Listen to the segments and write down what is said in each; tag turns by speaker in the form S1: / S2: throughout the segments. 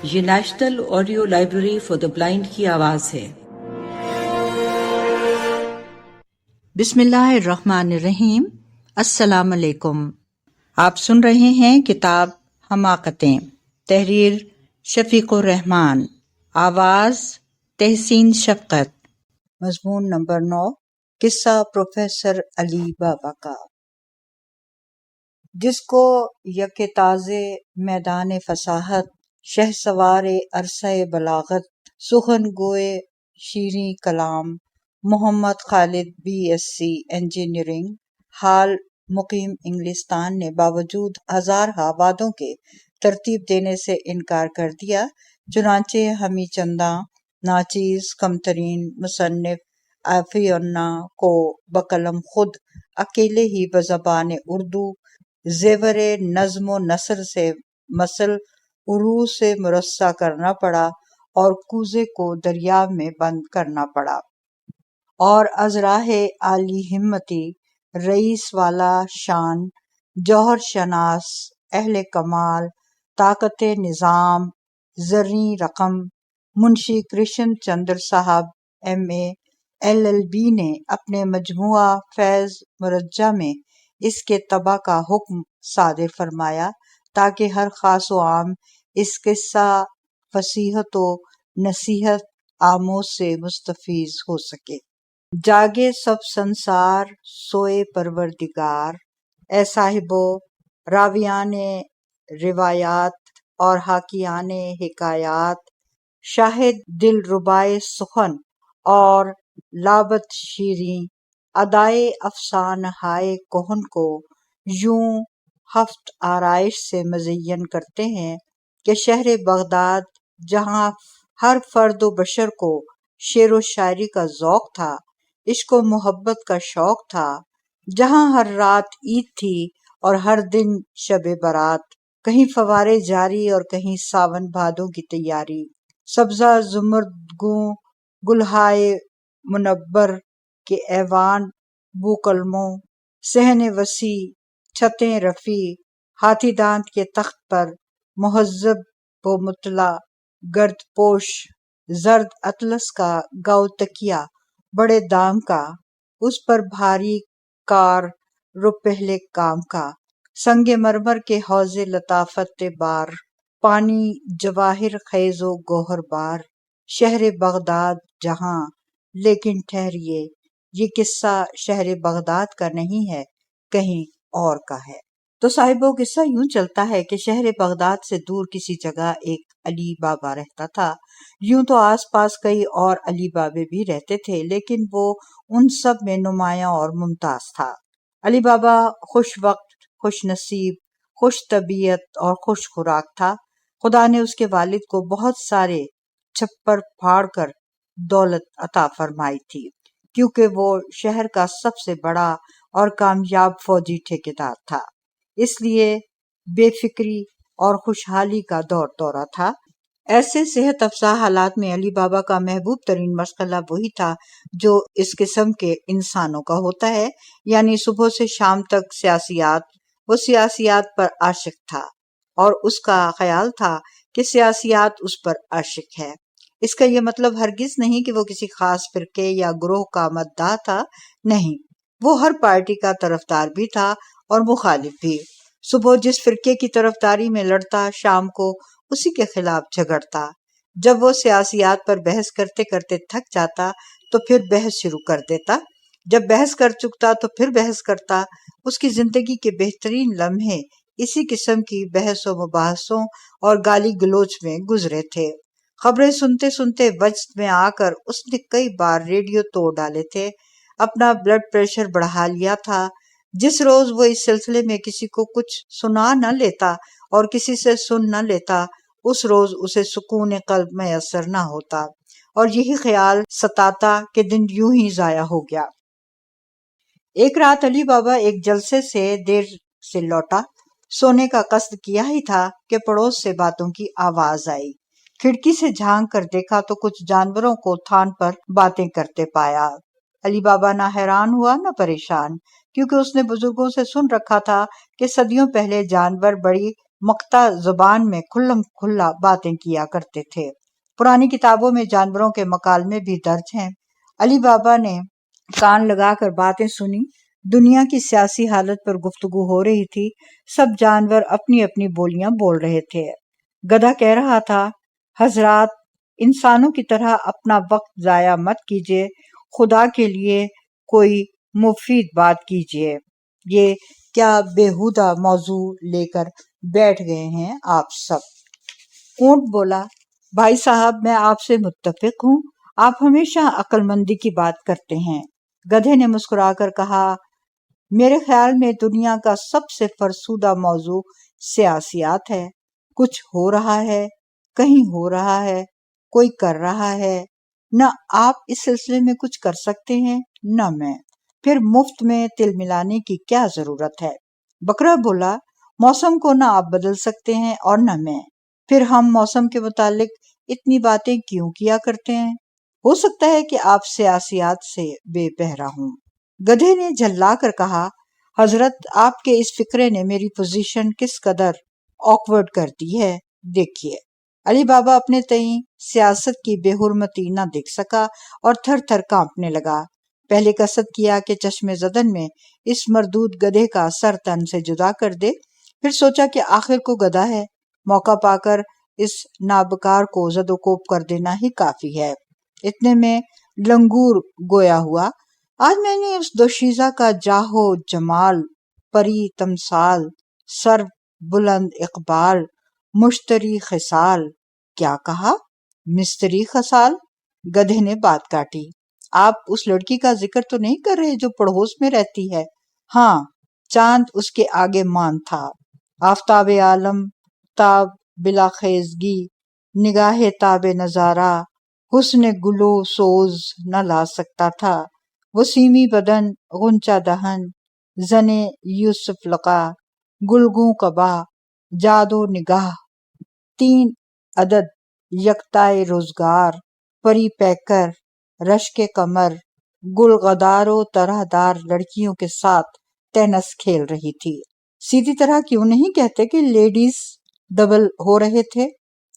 S1: یہ national audio library for the blind کی آواز ہے۔
S2: بسم اللہ الرحمن الرحیم۔ السلام علیکم۔ آپ سن رہے ہیں کتاب حماقتیں، تحریر شفیق الرحمان، آواز تحسین شفقت۔ مضمون نمبر 9، قصہ پروفیسر علی بابا کا۔ جس کو یک تازے میدان فصاحت، شہسوار عرصہ بلاغت، سخن گوئے شیریں کلام، محمد خالد BSc انجینئرنگ، حال مقیم انگلستان نے باوجود ہزارہا وعدوں کے ترتیب دینے سے انکار کر دیا۔ چنانچہ ہمیں چنداں ناچیز کمترین مصنف عافی اللہ کو بقلم خود اکیلے ہی بزبان اردو زیور نظم و نثر سے مسل عروج سے مرصع کرنا پڑا اور کوزے کو دریا میں بند کرنا پڑا، اور از راہ عالی ہمتی، رئیس والا شان، جوہر شناس، اہل کمال، طاقت نظام، زریں رقم، منشی کرشن چندر صاحب MA LLB نے اپنے مجموعہ فیض مرجع میں اس کے طبع کا حکم صادر فرمایا تاکہ ہر خاص و عام اس قصہ فصیحت و نصیحت آموز سے مستفیض ہو سکے۔ جاگے سب سنسار سوئے پروردگار، اے صاحبو راویان روایات اور حاکیان حکایات، شاہد دل ربائے سخن اور لابد شیریں، ادائے افسانہ ہائے کہن کو یوں ہفت آرائش سے مزین کرتے ہیں کہ شہر بغداد جہاں ہر فرد و بشر کو شعر و شاعری کا ذوق تھا، عشق و محبت کا شوق تھا، جہاں ہر رات عید تھی اور ہر دن شب برات، کہیں فوارے جاری اور کہیں ساون بھادوں کی تیاری، سبزہ زمردگوں گلہائے منبر کے ایوان بو قلموں، صحن وسیع، چھتیں رفیع، ہاتھی دانت کے تخت پر مہذب و مطلع گرد پوش، زرد اطلس کا گاؤ تکیہ بڑے دام کا، اس پر بھاری کار رو پہلے کام کا، سنگ مرمر کے حوض لطافت بار، پانی جواہر خیز و گوہر بار، شہر بغداد جہاں۔ لیکن ٹھہریے، یہ قصہ شہر بغداد کا نہیں ہے، کہیں اور کا ہے۔ تو صاحبو قصہ یوں چلتا ہے کہ شہر بغداد سے دور کسی جگہ ایک علی بابا رہتا تھا۔ یوں تو آس پاس کئی اور علی بابے بھی رہتے تھے، لیکن وہ ان سب میں نمایاں اور ممتاز تھا۔ علی بابا خوش وقت، خوش نصیب، خوش طبیعت اور خوش خوراک تھا۔ خدا نے اس کے والد کو بہت سارے چھپر پھاڑ کر دولت عطا فرمائی تھی، کیونکہ وہ شہر کا سب سے بڑا اور کامیاب فوجی ٹھیکیدار تھا، اس لیے بے فکری اور خوشحالی کا دور دورہ تھا۔ ایسے صحت افزا حالات میں علی بابا کا محبوب ترین مشغلہ وہی تھا جو اس قسم کے انسانوں کا ہوتا ہے، یعنی صبح سے شام تک سیاسیات۔ وہ سیاسیات پر عاشق تھا، اور اس کا خیال تھا کہ سیاسیات اس پر عاشق ہے۔ اس کا یہ مطلب ہرگز نہیں کہ وہ کسی خاص فرقے یا گروہ کا مداح تھا، نہیں، وہ ہر پارٹی کا طرفدار بھی تھا اور مخالف بھی۔ صبح جس فرقے کی طرفداری میں لڑتا، شام کو اسی کے خلاف جھگڑتا۔ جب وہ سیاسیات پر بحث کرتے کرتے تھک جاتا تو پھر بحث شروع کر دیتا، جب بحث کر چکتا تو پھر بحث کرتا۔ اس کی زندگی کے بہترین لمحے اسی قسم کی بحث و مباحثوں اور گالی گلوچ میں گزرے تھے۔ خبریں سنتے سنتے وجد میں آ کر اس نے کئی بار ریڈیو توڑ ڈالے تھے، اپنا بلڈ پریشر بڑھا لیا تھا۔ جس روز وہ اس سلسلے میں کسی کو کچھ سنا نہ لیتا اور کسی سے سن نہ لیتا، اس روز اسے سکون قلب میسر نہ ہوتا، اور یہی خیال ستاتا کہ دن یوں ہی ضائع ہو گیا۔ ایک رات علی بابا ایک جلسے سے دیر سے لوٹا، سونے کا قصد کیا ہی تھا کہ پڑوس سے باتوں کی آواز آئی۔ کھڑکی سے جھانک کر دیکھا تو کچھ جانوروں کو تھان پر باتیں کرتے پایا۔ علی بابا نہ حیران ہوا نہ پریشان، کیونکہ اس نے بزرگوں سے سن رکھا تھا کہ صدیوں پہلے جانور بڑی مقطع زبان میں کھلم کھلا باتیں کیا کرتے تھے۔ پرانی کتابوں میں جانوروں کے مکالمے بھی درج ہیں۔ علی بابا نے کان لگا کر باتیں سنی۔ دنیا کی سیاسی حالت پر گفتگو ہو رہی تھی۔ سب جانور اپنی اپنی بولیاں بول رہے تھے۔ گدھا کہہ رہا تھا، حضرات، انسانوں کی طرح اپنا وقت ضائع مت کیجیے، خدا کے لیے کوئی مفید بات کیجیے۔ یہ کیا بیہودہ موضوع لے کر بیٹھ گئے ہیں آپ سب؟ اونٹ بولا، بھائی صاحب، میں آپ سے متفق ہوں، آپ ہمیشہ عقل مندی کی بات کرتے ہیں۔ گدھے نے مسکرا کر کہا، میرے خیال میں دنیا کا سب سے فرسودہ موضوع سیاسیات ہے۔ کچھ ہو رہا ہے، کہیں ہو رہا ہے، کوئی کر رہا ہے، نہ آپ اس سلسلے میں کچھ کر سکتے ہیں نہ میں، پھر مفت میں تل ملانے کی کیا ضرورت ہے؟ بکرا بولا، موسم کو نہ آپ بدل سکتے ہیں اور نہ میں، پھر ہم موسم کے متعلق اتنی باتیں کیوں کیا کرتے ہیں؟ ہو سکتا ہے کہ آپ سیاسیات سے بے بہرا ہوں۔ گدھے نے جھلا کر کہا، حضرت، آپ کے اس فکرے نے میری پوزیشن کس قدر آکورڈ کر دی ہے، دیکھیے۔ علی بابا اپنے تئیں سیاست کی بے حرمتی نہ دیکھ سکا اور تھر تھر کانپنے لگا۔ پہلے قصد کیا کہ چشم زدن میں اس مردود گدھے کا سر تن سے جدا کر دے، پھر سوچا کہ آخر کو گدھا ہے، موقع پا کر اس نابکار کو زد و کوب کر دینا ہی کافی ہے۔ اتنے میں لنگور گویا ہوا، آج میں نے اس دوشیزہ کا جاہو جمال، پری تمثال، سر بلند اقبال، مشتری خصال، کیا کہا؟ مستری خصال؟ گدھے نے بات کاٹی، آپ اس لڑکی کا ذکر تو نہیں کر رہے جو پڑوس میں رہتی ہے؟ ہاں، چاند اس کے آگے مان تھا، آفتاب عالم تاب بلا خیزگی، نگاہ تاب نظارہ حسن گلو سوز نہ لا سکتا تھا، وسیمی بدن غنچہ دہن، زنے یوسف لقا، گلگوں قبا، جادو نگاہ، تین عدد یکتائے روزگار، پری پیکر، رشک کمر، گل غدار و طرح دار لڑکیوں کے ساتھ ٹینس کھیل رہی تھی۔ سیدھی طرح کیوں نہیں کہتے کہ لیڈیز ڈبل ہو رہے تھے؟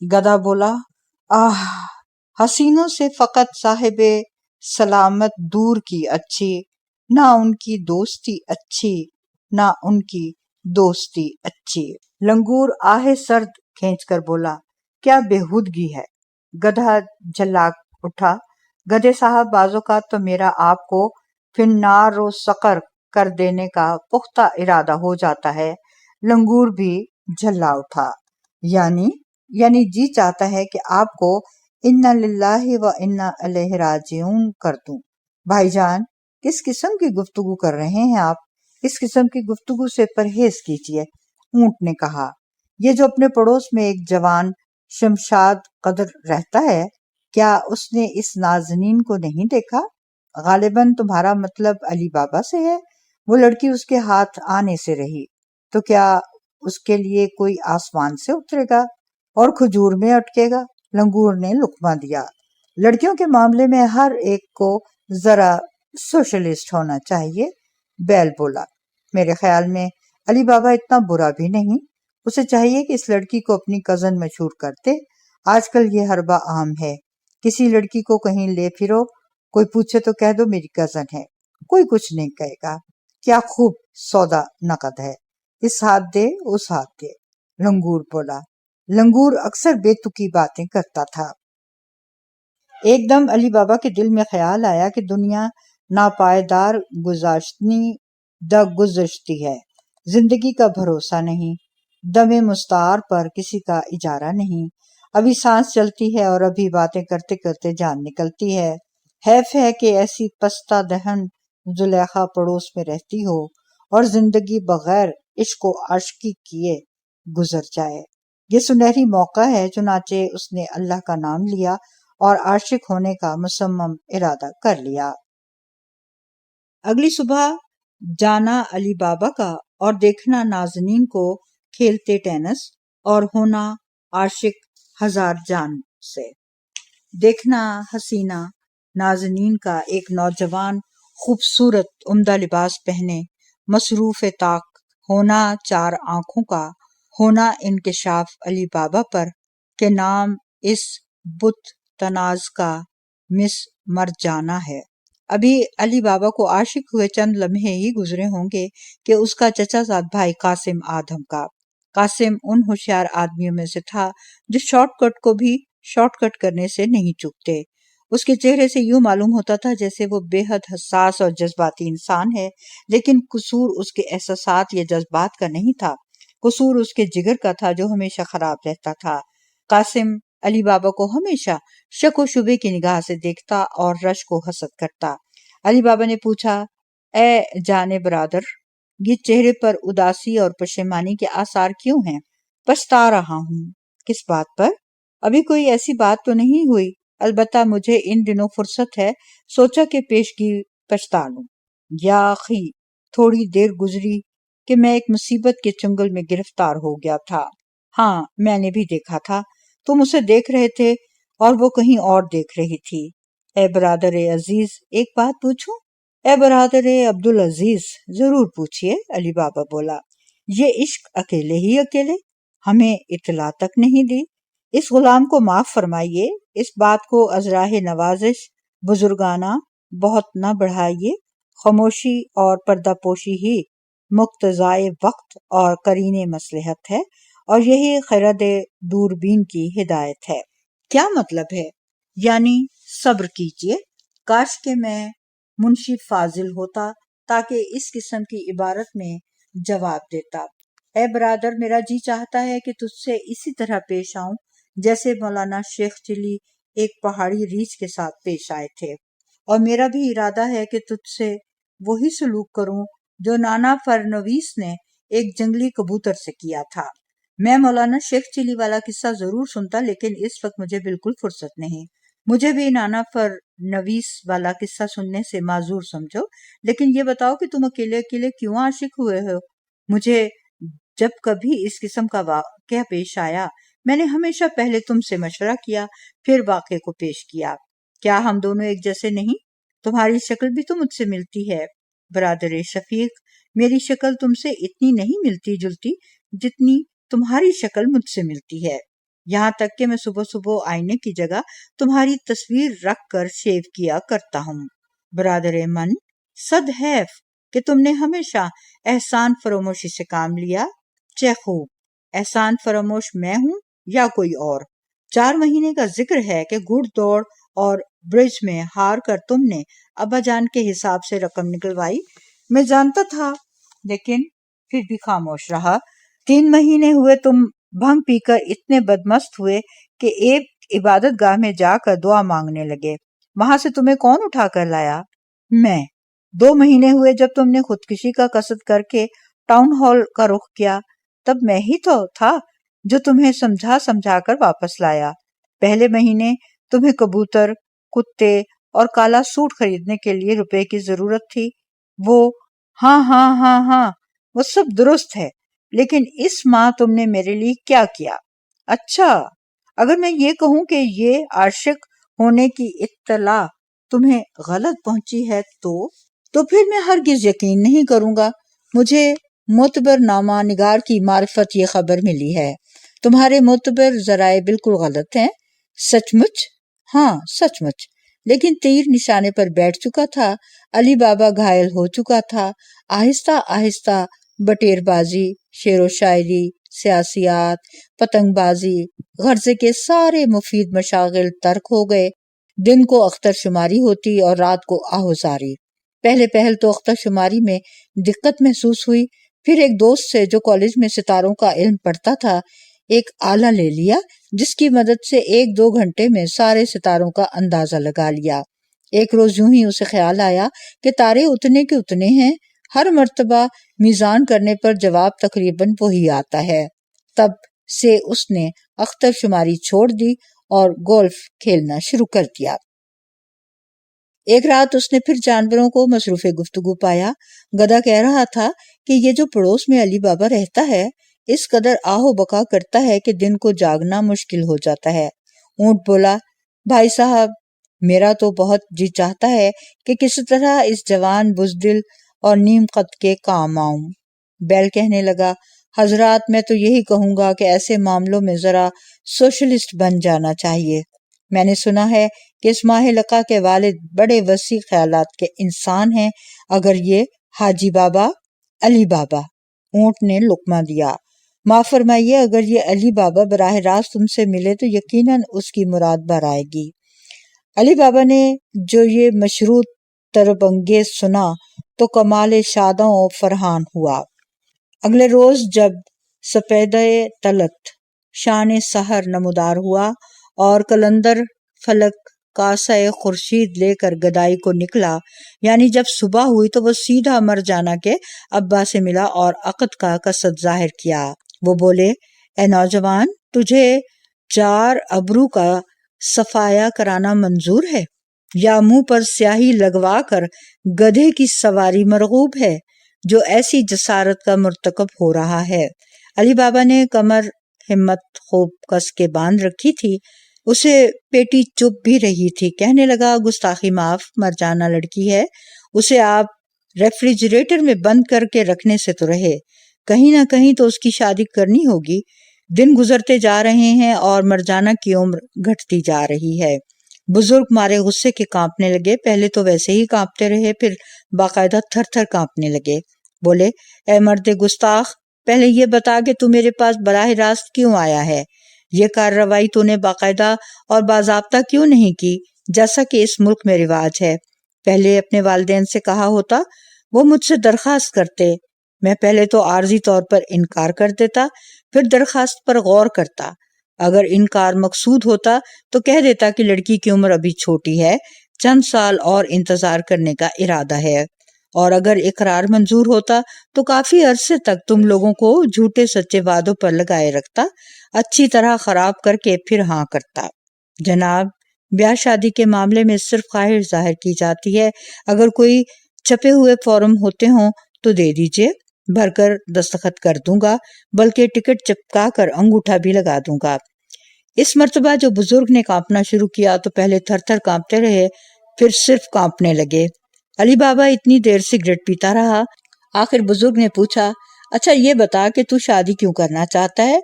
S2: گدھا بولا، آہ، حسینوں سے فقط صاحب سلامت دور کی اچھی، نہ ان کی دوستی اچھی، نہ ان کی دوستی اچھی۔ لنگور آہ سرد کھینچ کر بولا، کیا بےہودگی ہے؟ گدھا جھلا اٹھا، گدھے صاحب، بعض اوقات تو میرا آپ کو فنار و سقر کر دینے کا پختہ ارادہ ہو جاتا ہے۔ لنگور بھی جھلا اٹھا، یعنی جی چاہتا ہے کہ آپ کو انا للہ و انا الیہ راجعون کر دوں۔ بھائی جان، کس قسم کی گفتگو کر رہے ہیں آپ؟ اس قسم کی گفتگو سے پرہیز کیجیے۔ اونٹ نے کہا، یہ جو اپنے پڑوس میں ایک جوان شمشاد قدر رہتا ہے، کیا اس نے اس نازنین کو نہیں دیکھا؟ غالباً تمہارا مطلب علی بابا سے ہے۔ وہ لڑکی اس کے ہاتھ آنے سے رہی تو کیا اس کے لیے کوئی آسمان سے اترے گا اور کھجور میں اٹکے گا؟ لنگور نے لقمہ دیا۔ لڑکیوں کے معاملے میں ہر ایک کو ذرا سوشلسٹ ہونا چاہیے۔ بیل بولا، میرے خیال میں علی بابا اتنا برا بھی نہیں، اسے چاہیے کہ اس لڑکی کو اپنی کزن مشہور کرتے۔ آج کل یہ حربہ عام ہے، کسی لڑکی کو کہیں لے پھرو، کوئی پوچھے تو کہہ دو میری کزن ہے، کوئی کچھ نہیں کہے گا۔ کیا خوب سودا نقد ہے، اس ہاتھ دے اس ہاتھ دے۔ لنگور بولا، لنگور اکثر بے تکی باتیں کرتا تھا۔ ایک دم علی بابا کے دل میں خیال آیا کہ دنیا ناپائیدار گزاشتنی گزشتی ہے، زندگی کا بھروسہ نہیں، دم مستعار پر کسی کا اجارہ نہیں، ابھی سانس چلتی ہے اور ابھی باتیں کرتے کرتے جان نکلتی ہے۔ حیف ہے کہ ایسی پستہ دہن زلیخا پڑوس میں رہتی ہو اور زندگی بغیر عشق و عاشقی کیے گزر جائے۔ یہ سنہری موقع ہے، چنانچہ اس نے اللہ کا نام لیا اور عاشق ہونے کا مصمم ارادہ کر لیا۔ اگلی صبح جانا علی بابا کا اور دیکھنا نازنین کو کھیلتے ٹینس اور ہونا عاشق ہزار جان سے۔ دیکھنا حسینہ نازنین کا ایک نوجوان خوبصورت عمدہ لباس پہنے، مصروف طاق ہونا چار آنکھوں کا ہونا انکشاف علی بابا پر کہ نام اس بت تناز کا مس مر جانا ہے۔ ابھی علی بابا کو عاشق ہوئے چند لمحے ہی گزرے ہوں گے کہ اس کا چچا زاد بھائی قاسم آدھم کا۔ قاسم ان ہوشیار آدمیوں میں سے تھا جو شارٹ کٹ کو بھی شارٹ کٹ کرنے سے نہیں چکتے۔ اس کے چہرے سے یوں معلوم ہوتا تھا جیسے وہ بے حد حساس اور جذباتی انسان ہے، لیکن قصور اس کے احساسات یا جذبات کا نہیں تھا، قصور اس کے جگر کا تھا جو ہمیشہ خراب رہتا تھا۔ قاسم علی بابا کو ہمیشہ شک و شبے کی نگاہ سے دیکھتا اور رشک و حسد کرتا۔ علی بابا نے پوچھا، اے جان برادر، یہ چہرے پر اداسی اور پشیمانی کے آثار کیوں ہیں؟ پچھتا رہا ہوں۔ کس بات پر؟ ابھی کوئی ایسی بات تو نہیں ہوئی، البتہ مجھے ان دنوں فرصت ہے، سوچا کہ پیشگی پچھتا لوں۔ یا اخی، تھوڑی دیر گزری کہ میں ایک مصیبت کے چنگل میں گرفتار ہو گیا تھا۔ ہاں، میں نے بھی دیکھا تھا، تم اسے دیکھ رہے تھے اور وہ کہیں اور دیکھ رہی تھی۔ اے برادر عزیز، ایک بات پوچھوں؟ اے برادر عبدالعزیز، ضرور پوچھئے، علی بابا بولا۔ یہ عشق اکیلے ہی اکیلے، ہمیں اطلاع تک نہیں دی۔ اس غلام کو معاف فرمائیے، اس بات کو از راہ نوازش بزرگانہ بہت نہ بڑھائیے۔ خاموشی اور پردہ پوشی ہی مقتضائے وقت اور قرین مصلحت ہے، اور یہی خرد دوربین کی ہدایت ہے۔ کیا مطلب ہے؟ یعنی صبر کیجئے، کاش کہ میں منشی فاضل ہوتا تاکہ اس قسم کی عبارت میں جواب دیتا۔ اے برادر، میرا جی چاہتا ہے کہ تجھ سے اسی طرح پیش آؤں جیسے مولانا شیخ چلی ایک پہاڑی ریچھ کے ساتھ پیش آئے تھے، اور میرا بھی ارادہ ہے کہ تجھ سے وہی سلوک کروں جو نانا فرنویس نے ایک جنگلی کبوتر سے کیا تھا۔ میں مولانا شیخ چلی والا قصہ ضرور سنتا، لیکن اس وقت مجھے بالکل فرصت نہیں۔ مجھے بھی نانا فرنویس والا قصہ سننے سے معذور سمجھو، لیکن یہ بتاؤ کہ تم اکیلے اکیلے کیوں عاشق ہوئے ہو؟ مجھے جب کبھی اس قسم کا واقعہ پیش آیا، میں نے ہمیشہ پہلے تم سے مشورہ کیا، پھر واقعے کو پیش کیا۔ کیا ہم دونوں ایک جیسے نہیں؟ تمہاری شکل بھی تو مجھ سے ملتی ہے۔ برادر شفیق، میری شکل تم سے اتنی نہیں ملتی جلتی جتنی تمہاری شکل مجھ سے ملتی ہے، یہاں تک کہ میں صبح صبح آئینے کی جگہ تمہاری تصویر رکھ کر شیو کیا کرتا ہوں۔ برادر من، صد حیف کہ تم نے ہمیشہ احسان فراموشی سے کام لیا۔ چہ خوب، احسان فراموش میں ہوں یا کوئی اور؟ 4 مہینے کا ذکر ہے کہ گھڑ دوڑ اور برج میں ہار کر تم نے ابا جان کے حساب سے رقم نکلوائی، میں جانتا تھا، لیکن پھر بھی خاموش رہا۔ 3 مہینے ہوئے تم بھنگ پی کر اتنے بدمست ہوئے کہ ایک عبادت گاہ میں جا کر دعا مانگنے لگے۔ وہاں سے تمہیں کون اٹھا کر لایا؟ میں۔ 2 مہینے ہوئے جب تم نے خودکشی کا قصد کر کے ٹاؤن ہال کا رخ کیا، تب میں ہی تو تھا جو تمہیں سمجھا سمجھا کر واپس لایا۔ پہلے مہینے تمہیں کبوتر، کتے اور کالا سوٹ خریدنے کے لیے روپے کی ضرورت تھی۔ وہ ہاں وہ سب درست ہے، لیکن اس ماہ تم نے میرے لیے کیا کیا؟ اچھا، اگر میں یہ کہوں کہ یہ عاشق ہونے کی اطلاع تمہیں غلط پہنچی ہے تو پھر میں ہرگز یقین نہیں کروں گا۔ مجھے معتبر نامہ نگار کی معرفت یہ خبر ملی ہے۔ تمہارے معتبر ذرائع بالکل غلط ہیں۔ سچ مچ؟ ہاں سچ مچ، لیکن تیر نشانے پر بیٹھ چکا تھا، علی بابا گھائل ہو چکا تھا، آہستہ آہستہ بٹیر بازی، شعر و شاعری، سیاسیات، پتنگ بازی، غرضے کے سارے مفید مشاغل ترک ہو گئے۔ دن کو اختر شماری ہوتی اور رات کو آہوزاری۔ پہل تو اختر شماری میں دقت محسوس ہوئی، پھر ایک دوست سے جو کالج میں ستاروں کا علم پڑھتا تھا ایک آلہ لے لیا، جس کی مدد سے 1-2 گھنٹے میں سارے ستاروں کا اندازہ لگا لیا۔ ایک روز یوں ہی اسے خیال آیا کہ تارے اتنے کے اتنے ہیں، ہر مرتبہ میزان کرنے پر جواب تقریباً وہی آتا ہے۔ تب سے اس نے اختر شماری چھوڑ دی اور گولف کھیلنا شروع کر دیا۔ ایک رات اس نے پھر جانوروں کو مصروف گفتگو پایا۔ گدھا کہہ رہا تھا کہ یہ جو پڑوس میں علی بابا رہتا ہے اس قدر آہو بکا کرتا ہے کہ دن کو جاگنا مشکل ہو جاتا ہے۔ اونٹ بولا، بھائی صاحب، میرا تو بہت جی چاہتا ہے کہ کسی طرح اس جوان بزدل اور نیم قد کے کام آؤں۔ بیل کہنے لگا، حضرات میں تو یہی کہوں گا کہ ایسے معاملوں میں ذرا سوشلسٹ بن جانا چاہیے۔ میں نے سنا ہے کہ اسماعیل لقا کے والد بڑے وسیع خیالات کے انسان ہیں۔ اگر یہ حاجی بابا، علی بابا، اونٹ نے لقمہ دیا، معاف فرمائیے، اگر یہ علی بابا براہ راست تم سے ملے تو یقیناً اس کی مراد بھر آئے گی۔ علی بابا نے جو یہ مشروط طرب انگیز سنا تو کمال شاداں و فرحان ہوا۔ اگلے روز جب سپیدہ طلعت شان سحر نمودار ہوا اور قلندر فلک کاسہ خورشید لے کر گدائی کو نکلا، یعنی جب صبح ہوئی تو وہ سیدھا مرجانہ کے ابا سے ملا اور عقد کا قصد ظاہر کیا۔ وہ بولے، اے نوجوان، تجھے 4 ابرو کا صفایا کرانا منظور ہے یا منہ پر سیاہی لگوا کر گدھے کی سواری مرغوب ہے جو ایسی جسارت کا مرتکب ہو رہا ہے؟ علی بابا نے کمر ہمت خوب کس کے باندھ رکھی تھی، اسے پیٹی چپ بھی رہی تھی۔ کہنے لگا، گستاخی معاف، مرجانہ لڑکی ہے، اسے آپ ریفریجریٹر میں بند کر کے رکھنے سے تو رہے، کہیں نہ کہیں تو اس کی شادی کرنی ہوگی۔ دن گزرتے جا رہے ہیں اور مرجانہ کی عمر گھٹتی جا رہی ہے۔ بزرگ مارے غصے کے کانپنے لگے، پہلے تو ویسے ہی کانپتے رہے، پھر باقاعدہ تھر تھر کانپنے لگے۔ بولے، اے مرد گستاخ، پہلے یہ بتا کہ تو میرے پاس براہ راست کیوں آیا ہے؟ یہ کارروائی تو نے باقاعدہ اور باضابطہ کیوں نہیں کی جیسا کہ اس ملک میں رواج ہے؟ پہلے اپنے والدین سے کہا ہوتا، وہ مجھ سے درخواست کرتے، میں پہلے تو عارضی طور پر انکار کر دیتا، پھر درخواست پر غور کرتا۔ اگر انکار مقصود ہوتا تو کہہ دیتا کہ لڑکی کی عمر ابھی چھوٹی ہے، چند سال اور انتظار کرنے کا ارادہ ہے، اور اگر اقرار منظور ہوتا تو کافی عرصے تک تم لوگوں کو جھوٹے سچے وعدوں پر لگائے رکھتا، اچھی طرح خراب کر کے پھر ہاں کرتا۔ جناب، بیاہ شادی کے معاملے میں صرف خواہش ظاہر کی جاتی ہے، اگر کوئی چھپے ہوئے فارم ہوتے ہوں تو دے دیجئے، بھر کر دستخط کر دوں گا، بلکہ ٹکٹ چپکا کر انگوٹھا بھی لگا دوں گا۔ اس مرتبہ جو بزرگ نے کانپنا شروع کیا تو پہلے تھر تھر کانپتے رہے، پھر صرف کانپنے لگے۔ علی بابا اتنی دیر سگریٹ پیتا رہا، آخر بزرگ نے پوچھا، اچھا یہ بتا کہ تو شادی کیوں کرنا چاہتا ہے؟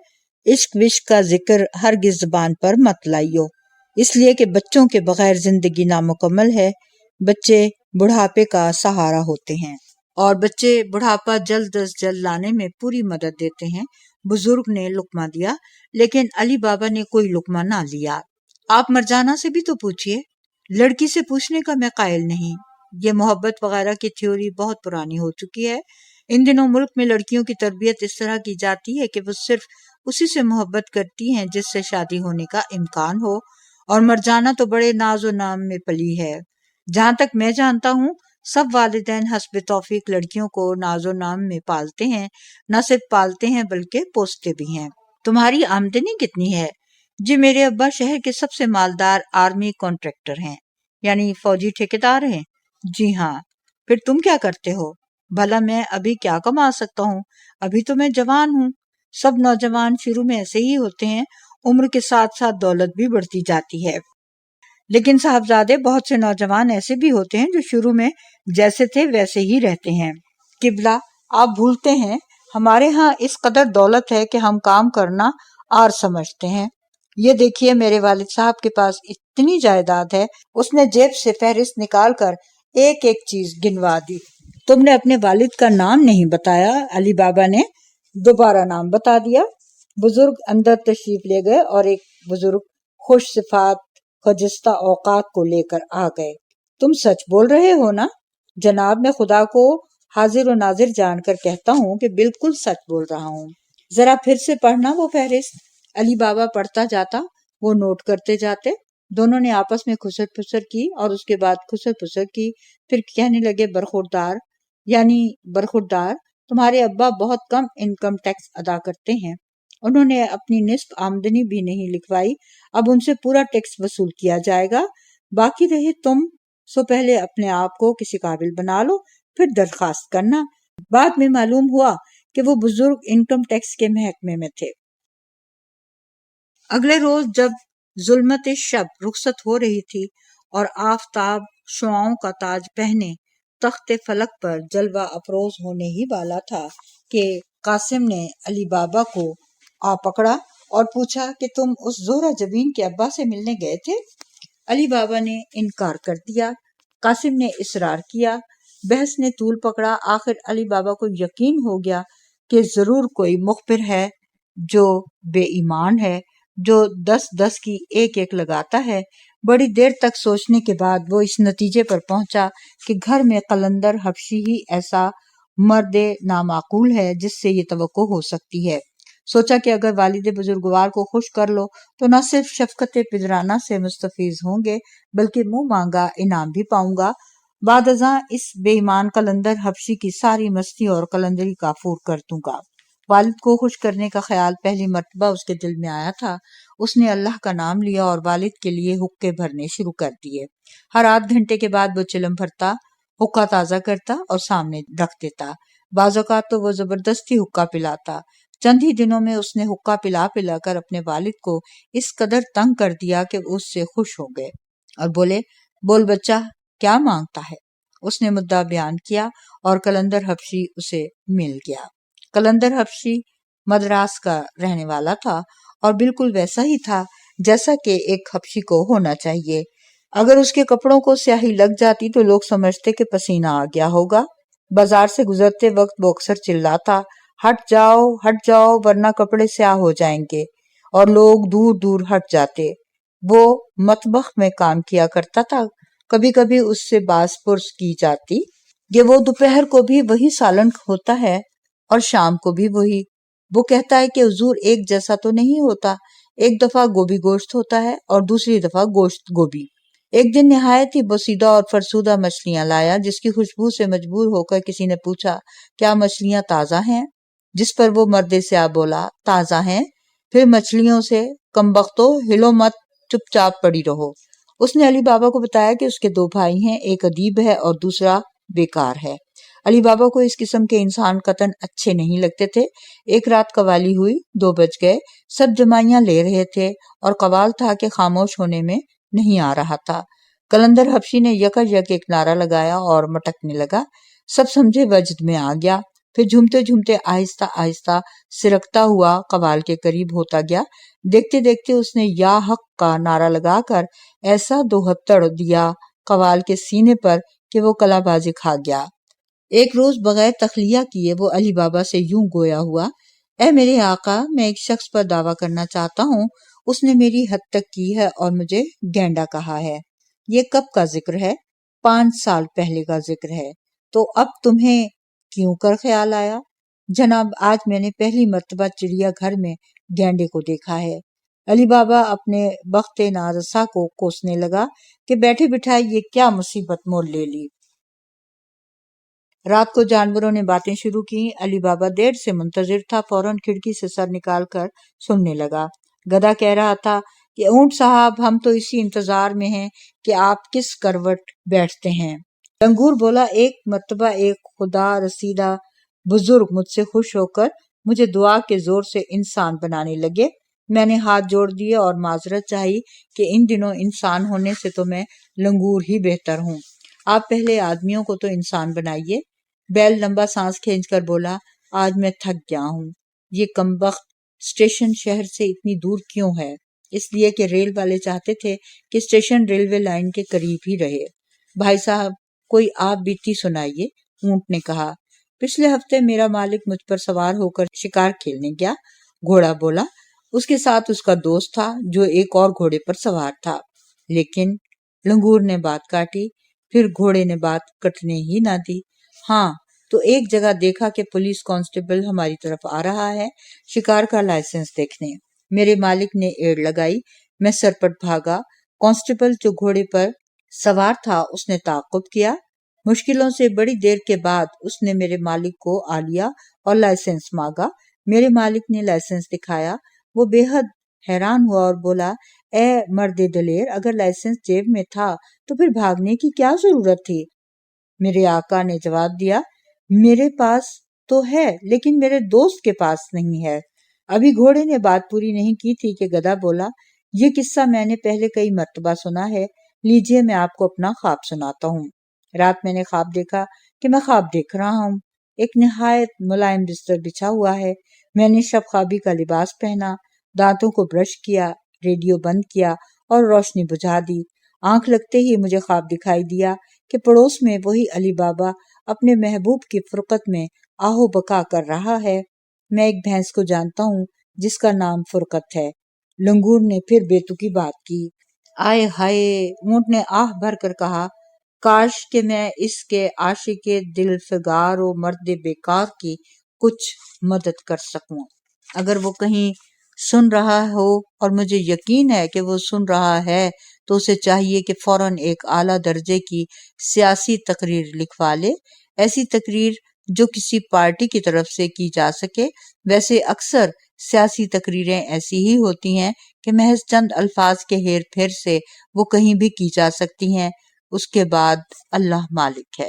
S2: عشق وشق کا ذکر ہرگز زبان پر مت لائیو، اس لیے کہ بچوں کے بغیر زندگی نامکمل ہے۔ بچے بڑھاپے کا سہارا ہوتے ہیں اور بچے بڑھاپا جلد از جلد لانے میں پوری مدد دیتے ہیں۔ بزرگ نے لقمہ دیا، لیکن علی بابا نے کوئی لقمہ نہ لیا۔ آپ مرجانہ سے بھی تو پوچھئے۔ لڑکی سے پوچھنے کا میں قائل نہیں، یہ محبت وغیرہ کی تھیوری بہت پرانی ہو چکی ہے۔ ان دنوں ملک میں لڑکیوں کی تربیت اس طرح کی جاتی ہے کہ وہ صرف اسی سے محبت کرتی ہیں جس سے شادی ہونے کا امکان ہو، اور مرجانہ تو بڑے ناز و نام میں پلی ہے۔ جہاں تک میں جانتا ہوں، سب والدین حسب توفیق لڑکیوں کو ناز و نام میں پالتے ہیں، نہ صرف پالتے ہیں بلکہ پوستے بھی ہیں۔ تمہاری آمدنی کتنی ہے؟ جی میرے ابا شہر کے سب سے مالدار آرمی کانٹریکٹر ہیں، یعنی فوجی ٹھیکیدار ہیں۔ جی ہاں۔ پھر تم کیا کرتے ہو؟ بھلا میں ابھی کیا کما سکتا ہوں؟ ابھی تو میں جوان ہوں۔ سب نوجوان شروع میں ایسے ہی ہوتے ہیں، عمر کے ساتھ ساتھ دولت بھی بڑھتی جاتی ہے۔ لیکن صاحبزادے، بہت سے نوجوان ایسے بھی ہوتے ہیں جو شروع میں جیسے تھے ویسے ہی رہتے ہیں۔ قبلہ، آپ بھولتے ہیں ہمارے ہاں اس قدر دولت ہے کہ ہم کام کرنا عار سمجھتے ہیں۔ یہ دیکھیے میرے والد صاحب کے پاس اتنی جائیداد ہے۔ اس نے جیب سے فہرست نکال کر ایک ایک چیز گنوا دی۔ تم نے اپنے والد کا نام نہیں بتایا۔ علی بابا نے دوبارہ نام بتا دیا۔ بزرگ اندر تشریف لے گئے اور ایک بزرگ خوش صفات خجستہ اوقات کو لے کر آ گئے۔ تم سچ بول رہے ہو نا؟ جناب، میں خدا کو حاضر و ناظر جان کر کہتا ہوں کہ بالکل سچ بول رہا ہوں۔ ذرا پھر سے پڑھنا وہ فہرست۔ علی بابا پڑھتا جاتا، وہ نوٹ کرتے جاتے۔ دونوں نے آپس میں خسر پھسر کی اور اس کے بعد خسر پھسر کی، پھر کہنے لگے، برخوردار، تمہارے ابا بہت کم انکم ٹیکس ادا کرتے ہیں، انہوں نے اپنی نصف آمدنی بھی نہیں لکھوائی، اب ان سے پورا ٹیکس وصول کیا جائے گا۔ باقی رہے تم، سو پہلے اپنے آپ کو کسی قابل بنا لو، پھر درخواست کرنا۔ بعد میں معلوم ہوا کہ وہ بزرگ انکم ٹیکس کے محکمے میں تھے۔ اگلے روز جب ظلمت شب رخصت ہو رہی تھی اور آفتاب شعاؤں کا تاج پہنے تخت فلک پر جلوہ افروز ہونے ہی والا تھا کہ قاسم نے علی بابا کو آ پکڑا اور پوچھا کہ تم اس زہرہ جبین کے ابا سے ملنے گئے تھے؟ علی بابا نے انکار کر دیا۔ قاسم نے اصرار کیا۔ بحث نے طول پکڑا۔ آخر علی بابا کو یقین ہو گیا کہ ضرور کوئی مخبر ہے جو بے ایمان ہے، جو 10 کی ایک لگاتا ہے۔ بڑی دیر تک سوچنے کے بعد وہ اس نتیجے پر پہنچا کہ گھر میں قلندر حبشی ہی ایسا مرد نامعقول ہے جس سے یہ توقع ہو سکتی ہے۔ سوچا کہ اگر والد بزرگوار کو خوش کر لو تو نہ صرف شفقت پدرانہ سے مستفیض ہوں گے بلکہ منہ مانگا انعام بھی پاؤں گا۔ بعد ازاں اس بے ایمان قلندر حبشی کی ساری مستی اور قلندری کافور کر دوں گا۔ والد کو خوش کرنے کا خیال پہلی مرتبہ اس کے دل میں آیا تھا۔ اس نے اللہ کا نام لیا اور والد کے لیے حقے بھرنے شروع کر دیے۔ ہر آدھ گھنٹے کے بعد وہ چلم بھرتا، حقہ تازہ کرتا اور سامنے رکھ دیتا۔ بعض اوقات تو وہ زبردستی حقہ پلاتا۔ چند ہی دنوں میں اس نے حقہ پلا پلا کر اپنے والد کو اس قدر تنگ کر دیا کہ وہ اس سے خوش ہو گئے اور بولے، بول بچہ کیا مانگتا ہے؟ اس نے مدعا بیان کیا اور قلندر حبشی اسے مل گیا۔ قلندر حبشی مدراس کا رہنے والا تھا اور بالکل ویسا ہی تھا جیسا کہ ایک حبشی کو ہونا چاہیے۔ اگر اس کے کپڑوں کو سیاہی لگ جاتی تو لوگ سمجھتے کہ پسینہ آ گیا ہوگا۔ بازار سے گزرتے وقت وہ اکثر چلاتا، ہٹ جاؤ ورنہ کپڑے سیاہ ہو جائیں گے، اور لوگ دور دور ہٹ جاتے۔ وہ مطبخ میں کام کیا کرتا تھا۔ کبھی کبھی اس سے باز پرس کی جاتی کہ وہ دوپہر کو بھی وہی سالن ہوتا ہے اور شام کو بھی وہی۔ وہ کہتا ہے کہ حضور ایک جیسا تو نہیں ہوتا، ایک دفعہ گوبھی گوشت ہوتا ہے اور دوسری دفعہ گوشت گوبھی۔ ایک دن نہایت ہی بوسیدہ اور فرسودہ مچھلیاں لایا، جس کی خوشبو سے مجبور ہو کر کسی نے پوچھا، کیا مچھلیاں تازہ ہیں؟ جس پر وہ مرد سیاہ بولا، تازہ ہیں۔ پھر مچھلیوں سے، کمبختو ہلو مت، چپ چاپ پڑی رہو۔ اس نے علی بابا کو بتایا کہ اس کے 2 بھائی ہیں، ایک ادیب ہے اور دوسرا بیکار ہے۔ علی بابا کو اس قسم کے انسان قطعاً اچھے نہیں لگتے تھے۔ ایک رات قوالی ہوئی، 2 بج گئے، سب جمائیاں لے رہے تھے اور قوال تھا کہ خاموش ہونے میں نہیں آ رہا تھا۔ قلندر حبشی نے یکا یک ایک نعرہ لگایا اور مٹکنے لگا۔ سب سمجھے وجد میں آ گیا۔ پھر جھومتے جھومتے آہستہ آہستہ سرکتا ہوا قوال کے قریب ہوتا گیا۔ دیکھتے دیکھتے اس نے یا حق کا نعرہ لگا کر ایسا دوہتڑ دیا قوال کے سینے پر کہ وہ کلا بازی کھا گیا۔ ایک روز بغیر تخلیہ کیے وہ علی بابا سے یوں گویا ہوا، اے میرے آقا، میں ایک شخص پر دعویٰ کرنا چاہتا ہوں، اس نے میری حد تک کی ہے اور مجھے گینڈا کہا ہے۔ یہ کب کا ذکر ہے؟ 5 سال پہلے کا ذکر ہے۔ تو اب تمہیں کیوں کر خیال آیا؟ جناب، آج میں نے پہلی مرتبہ چڑیا گھر میں گینڈے کو دیکھا ہے۔ علی بابا اپنے بخت نارسا کو کوسنے لگا کہ بیٹھے بٹھائے یہ کیا مصیبت مول لے لی۔ رات کو جانوروں نے باتیں شروع کی۔ علی بابا دیر سے منتظر تھا، فوراً کھڑکی سے سر نکال کر سننے لگا۔ گدھا کہہ رہا تھا کہ اونٹ صاحب، ہم تو اسی انتظار میں ہیں کہ آپ کس کروٹ بیٹھتے ہیں۔ لنگور بولا، ایک مرتبہ ایک خدا رسیدہ بزرگ مجھ سے خوش ہو کر مجھے دعا کے زور سے انسان بنانے لگے۔ میں نے ہاتھ جوڑ دیے اور معذرت چاہی کہ ان دنوں انسان ہونے سے تو میں لنگور ہی بہتر ہوں۔ آپ پہلے آدمیوں کو تو انسان بنائیے۔ بیل لمبا سانس کھینچ کر بولا، آج میں تھک گیا ہوں۔ یہ کمبخت اسٹیشن شہر سے اتنی دور کیوں ہے؟ اس لیے کہ ریل والے چاہتے تھے کہ اسٹیشن ریلوے لائن کے قریب ہی رہے۔ بھائی صاحب، کوئی آپ بیتی سنائیے، اونٹ نے کہا۔ پچھلے ہفتے میرا مالک مجھ پر سوار ہو کر شکار کھیلنے گیا، گھوڑا بولا۔ اس کے ساتھ اس کا دوست تھا جو ایک اور گھوڑے پر سوار تھا۔ لیکن لنگور نے بات کاٹی، پھر گھوڑے نے بات کٹنے ہی نہ دی۔ ہاں، تو ایک جگہ دیکھا کہ پولیس کانسٹیبل ہماری طرف آ رہا ہے شکار کا لائسنس دیکھنے۔ میرے مالک نے ایڑ لگائی، میں سرپٹ بھاگا۔ کانسٹیبل جو گھوڑے پر سوار تھا اس نے تعاقب کیا۔ مشکلوں سے بڑی دیر کے بعد اس نے میرے مالک کو آ لیا اور لائسنس مانگا۔ میرے مالک نے لائسنس دکھایا۔ وہ بے حد حیران ہوا اور بولا، اے مرد دلیر، اگر لائسنس جیب میں تھا تو پھر بھاگنے کی کیا ضرورت تھی؟ میرے آقا نے جواب دیا، میرے پاس تو ہے لیکن میرے دوست کے پاس نہیں ہے۔ ابھی گھوڑے نے بات پوری نہیں کی تھی کہ گدھا بولا، یہ قصہ میں نے پہلے کئی مرتبہ سنا ہے، لیجئے میں آپ کو اپنا خواب سناتا ہوں۔ رات میں نے خواب دیکھا کہ میں خواب دیکھ رہا ہوں۔ ایک نہایت ملائم بستر بچھا ہوا ہے۔ میں نے شب خوابی کا لباس پہنا، دانتوں کو برش کیا، ریڈیو بند کیا اور روشنی بجھا دی۔ آنکھ لگتے ہی مجھے خواب دکھائی دیا کہ پڑوس میں وہی علی بابا اپنے محبوب کی فرقت میں آہو بکا کر رہا ہے۔ میں ایک بھینس کو جانتا ہوں جس کا نام فرقت ہے۔ لنگور نے پھر بیتوکی بات کی۔ آئے ہائے، اونٹ نے آہ بھر کر کہا، کاش کہ میں اس کے عاشق دل فگار و مرد بیکار کی کچھ مدد کر سکوں۔ اگر وہ کہیں سن رہا ہو، اور مجھے یقین ہے کہ وہ سن رہا ہے، تو اسے چاہیے کہ فوراً ایک اعلیٰ درجے کی سیاسی تقریر لکھوا لے، ایسی تقریر جو کسی پارٹی کی طرف سے کی جا سکے۔ ویسے اکثر سیاسی تقریریں ایسی ہی ہوتی ہیں کہ محض چند الفاظ کے ہیر پھیر سے وہ کہیں بھی کی جا سکتی ہیں۔ اس کے بعد اللہ مالک ہے۔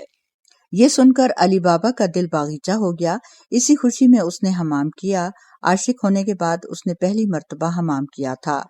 S2: یہ سن کر علی بابا کا دل باغیچہ ہو گیا۔ اسی خوشی میں اس نے حمام کیا۔ عاشق ہونے کے بعد اس نے پہلی مرتبہ حمام کیا تھا۔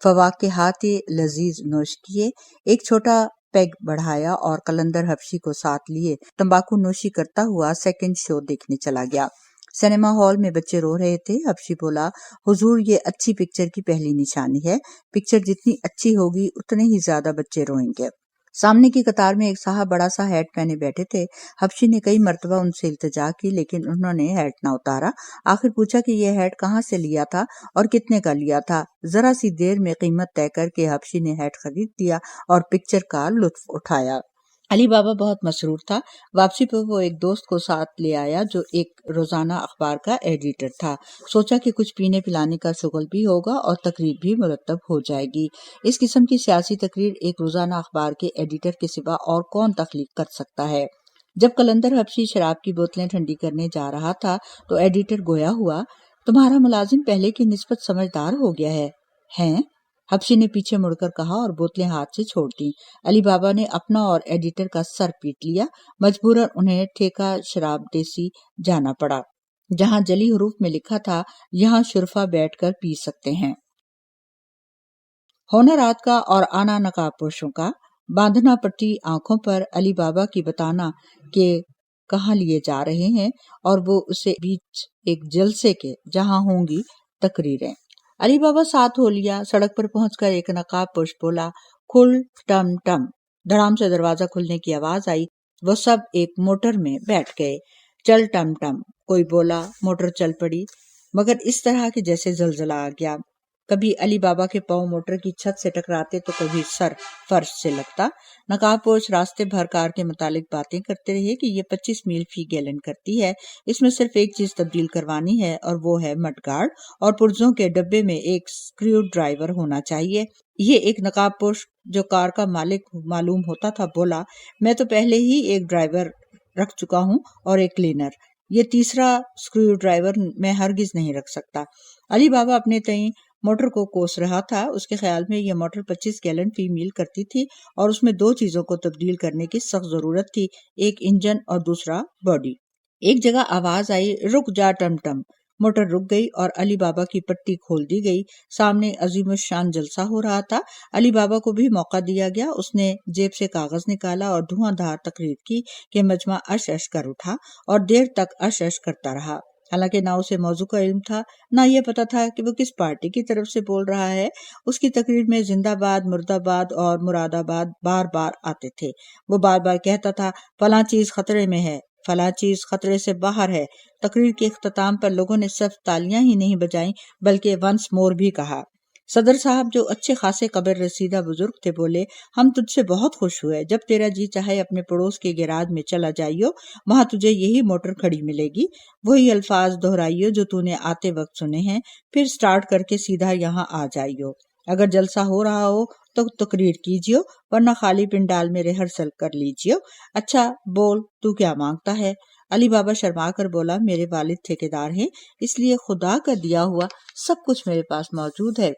S2: فواکہات لذیذ نوش کیے، ایک چھوٹا پیگ بڑھایا اور قلندر حبشی کو ساتھ لیے تمباکو نوشی کرتا ہوا سیکنڈ شو دیکھنے چلا گیا۔ سنیما ہال میں بچے رو رہے تھے۔ حبشی بولا، حضور یہ اچھی پکچر کی پہلی نشانی ہے، پکچر جتنی اچھی ہوگی اتنے ہی زیادہ بچے روئیں گے۔ سامنے کی قطار میں ایک صاحب بڑا سا ہیٹ پہنے بیٹھے تھے۔ حبشی نے کئی مرتبہ ان سے التجا کی لیکن انہوں نے ہیٹ نہ اتارا۔ آخر پوچھا کہ یہ ہیٹ کہاں سے لیا تھا اور کتنے کا لیا تھا۔ ذرا سی دیر میں قیمت طے کر کے حبشی نے ہیٹ خرید دیا اور پکچر کا لطف اٹھایا۔ علی بابا بہت مسرور تھا۔ واپسی پر وہ ایک دوست کو ساتھ لے آیا جو ایک روزانہ اخبار کا ایڈیٹر تھا۔ سوچا کہ کچھ پینے پلانے کا شغل بھی ہوگا اور تقریر بھی مرتب ہو جائے گی۔ اس قسم کی سیاسی تقریر ایک روزانہ اخبار کے ایڈیٹر کے سوا اور کون تخلیق کر سکتا ہے؟ جب قلندر حبشی شراب کی بوتلیں ٹھنڈی کرنے جا رہا تھا تو ایڈیٹر گویا ہوا، تمہارا ملازم پہلے کی نسبت سمجھدار ہو گیا ہے، ہیں؟ حبشی نے پیچھے مڑ کر کہا اور بوتلیں ہاتھ سے چھوڑ دیں۔ علی بابا نے اپنا اور ایڈیٹر کا سر پیٹ لیا۔ مجبوراً انہیں ٹھیکہ شراب دیسی جانا پڑا، جہاں جلی حروف میں لکھا تھا، یہاں شرفا بیٹھ کر پی سکتے ہیں۔ ہونا رات کا اور آنا نقاب پوشوں کا، باندھنا پٹی آنکھوں پر، علی بابا کی بتانا کہ کہاں لیے جا رہے ہیں، اور وہ اسے بیچ ایک جلسے کے جہاں ہوں گی تقریریں۔ علی بابا ساتھ ہو لیا۔ سڑک پر پہنچ کر ایک نقاب پوش بولا، کھل ٹم ٹم۔ دھڑام سے دروازہ کھلنے کی آواز آئی۔ وہ سب ایک موٹر میں بیٹھ گئے۔ چل ٹم ٹم، کوئی بولا۔ موٹر چل پڑی، مگر اس طرح کہ جیسے زلزلہ آ گیا۔ کبھی علی بابا کے پاؤں موٹر کی چھت سے ٹکراتے تو کبھی سر فرش سے لگتا۔ نقاب پوش راستے بھر کار کے متعلق باتیں کرتے رہے کہ یہ 25 میل فی گیلن کرتی ہے، اس میں صرف ایک چیز تبدیل کروانی ہے اور وہ ہے مڈ گارڈ، اور پرزوں کے ڈبے میں ایک اسکریو ڈرائیور ہونا چاہیے۔ یہ ایک نقاب پوش جو کار کا مالک معلوم ہوتا تھا بولا، میں تو پہلے ہی ایک ڈرائیور رکھ چکا ہوں اور ایک کلینر، یہ تیسرا اسکریو ڈرائیور میں ہرگز نہیں رکھ سکتا۔ علی بابا اپنے تئیں موٹر کو کوس رہا تھا۔ اس کے خیال میں یہ موٹر 25 گیلن فی میل کرتی تھی اور اس میں دو چیزوں کو تبدیل کرنے کی سخت ضرورت تھی، ایک انجن اور دوسرا باڈی۔ ایک جگہ آواز آئی، رک جا ٹم ٹم۔ موٹر رک گئی اور علی بابا کی پٹی کھول دی گئی۔ سامنے عظیم الشان جلسہ ہو رہا تھا۔ علی بابا کو بھی موقع دیا گیا۔ اس نے جیب سے کاغذ نکالا اور دھواں دھار تقریر کی کہ مجمع اش اش کر اٹھا اور دیر تک اش اش کرتا رہا۔ حالانکہ نہ اسے موضوع کا علم تھا، نہ یہ پتا تھا کہ وہ کس پارٹی کی طرف سے بول رہا ہے۔ اس کی تقریر میں زندہ باد، مرد آباد اور مراد آباد بار بار آتے تھے۔ وہ بار بار کہتا تھا، فلاں چیز خطرے میں ہے، فلاں چیز خطرے سے باہر ہے۔ تقریر کے اختتام پر لوگوں نے صرف تالیاں ہی نہیں بجائیں بلکہ ونس مور بھی کہا۔ صدر صاحب جو اچھے خاصے قبر رسیدہ بزرگ تھے بولے، ہم تجھ سے بہت خوش ہوئے، جب تیرا جی چاہے اپنے پڑوس کے گیراج میں چلا جائیو، وہاں تجھے یہی موٹر کھڑی ملے گی، وہی الفاظ دہرائیو جو تو نے آتے وقت سنے ہیں، پھر سٹارٹ کر کے سیدھا یہاں آ جائیو۔ اگر جلسہ ہو رہا ہو تو تقریر کیجیو، ورنہ خالی پنڈال میں ریہرسل کر لیجیو۔ اچھا بول، تو کیا مانگتا ہے؟ علی بابا شرما کر بولا، میرے والد ٹھیکیدار ہیں، اس لیے خدا کا دیا ہوا سب کچھ میرے پاس موجود ہے۔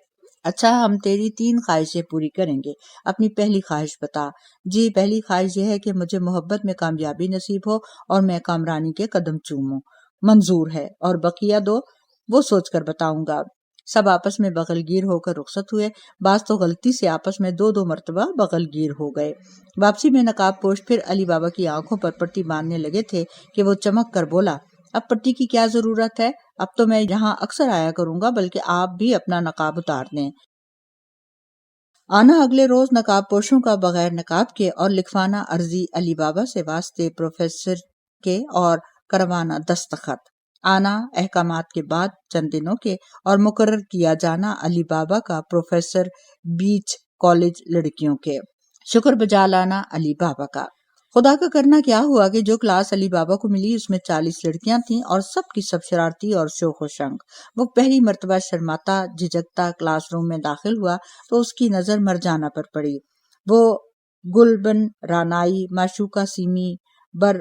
S2: اچھا، ہم تیری 3 خواہشیں پوری کریں گے۔ اپنی پہلی خواہش بتا۔ جی، پہلی خواہش یہ ہے کہ مجھے محبت میں کامیابی نصیب ہو اور میں کامرانی کے قدم چوموں۔ منظور ہے۔ اور بقیہ 2 وہ سوچ کر بتاؤں گا۔ سب آپس میں بغل گیر ہو کر رخصت ہوئے، بعض تو غلطی سے آپس میں دو دو مرتبہ بغل گیر ہو گئے۔ واپسی میں نقاب پوش پھر علی بابا کی آنکھوں پر پٹی باندھنے لگے تھے کہ وہ چمک کر بولا، اب پٹی کی کیا ضرورت ہے، اب تو میں یہاں اکثر آیا کروں گا، بلکہ آپ بھی اپنا نقاب اتار دیں۔ آنا اگلے روز نقاب پوشوں کا بغیر نقاب کے اور لکھوانا عرضی علی بابا سے واسطے پروفیسر کے اور کروانا دستخط۔ آنا احکامات کے بعد چند دنوں کے اور مقرر کیا جانا علی بابا کا پروفیسر بیچ کالج لڑکیوں کے۔ شکر بجا لانا علی بابا کا۔ خدا کا کرنا کیا ہوا کہ جو کلاس علی بابا کو ملی اس میں 40 لڑکیاں تھیں اور سب کی سب شرارتی اور شوخ و شنگ۔ وہ پہلی مرتبہ شرماتا جھجکتا کلاس روم میں داخل ہوا تو اس کی نظر مرجانہ پر پڑی۔ وہ گلبن رانائی معشوقہ سیمی بر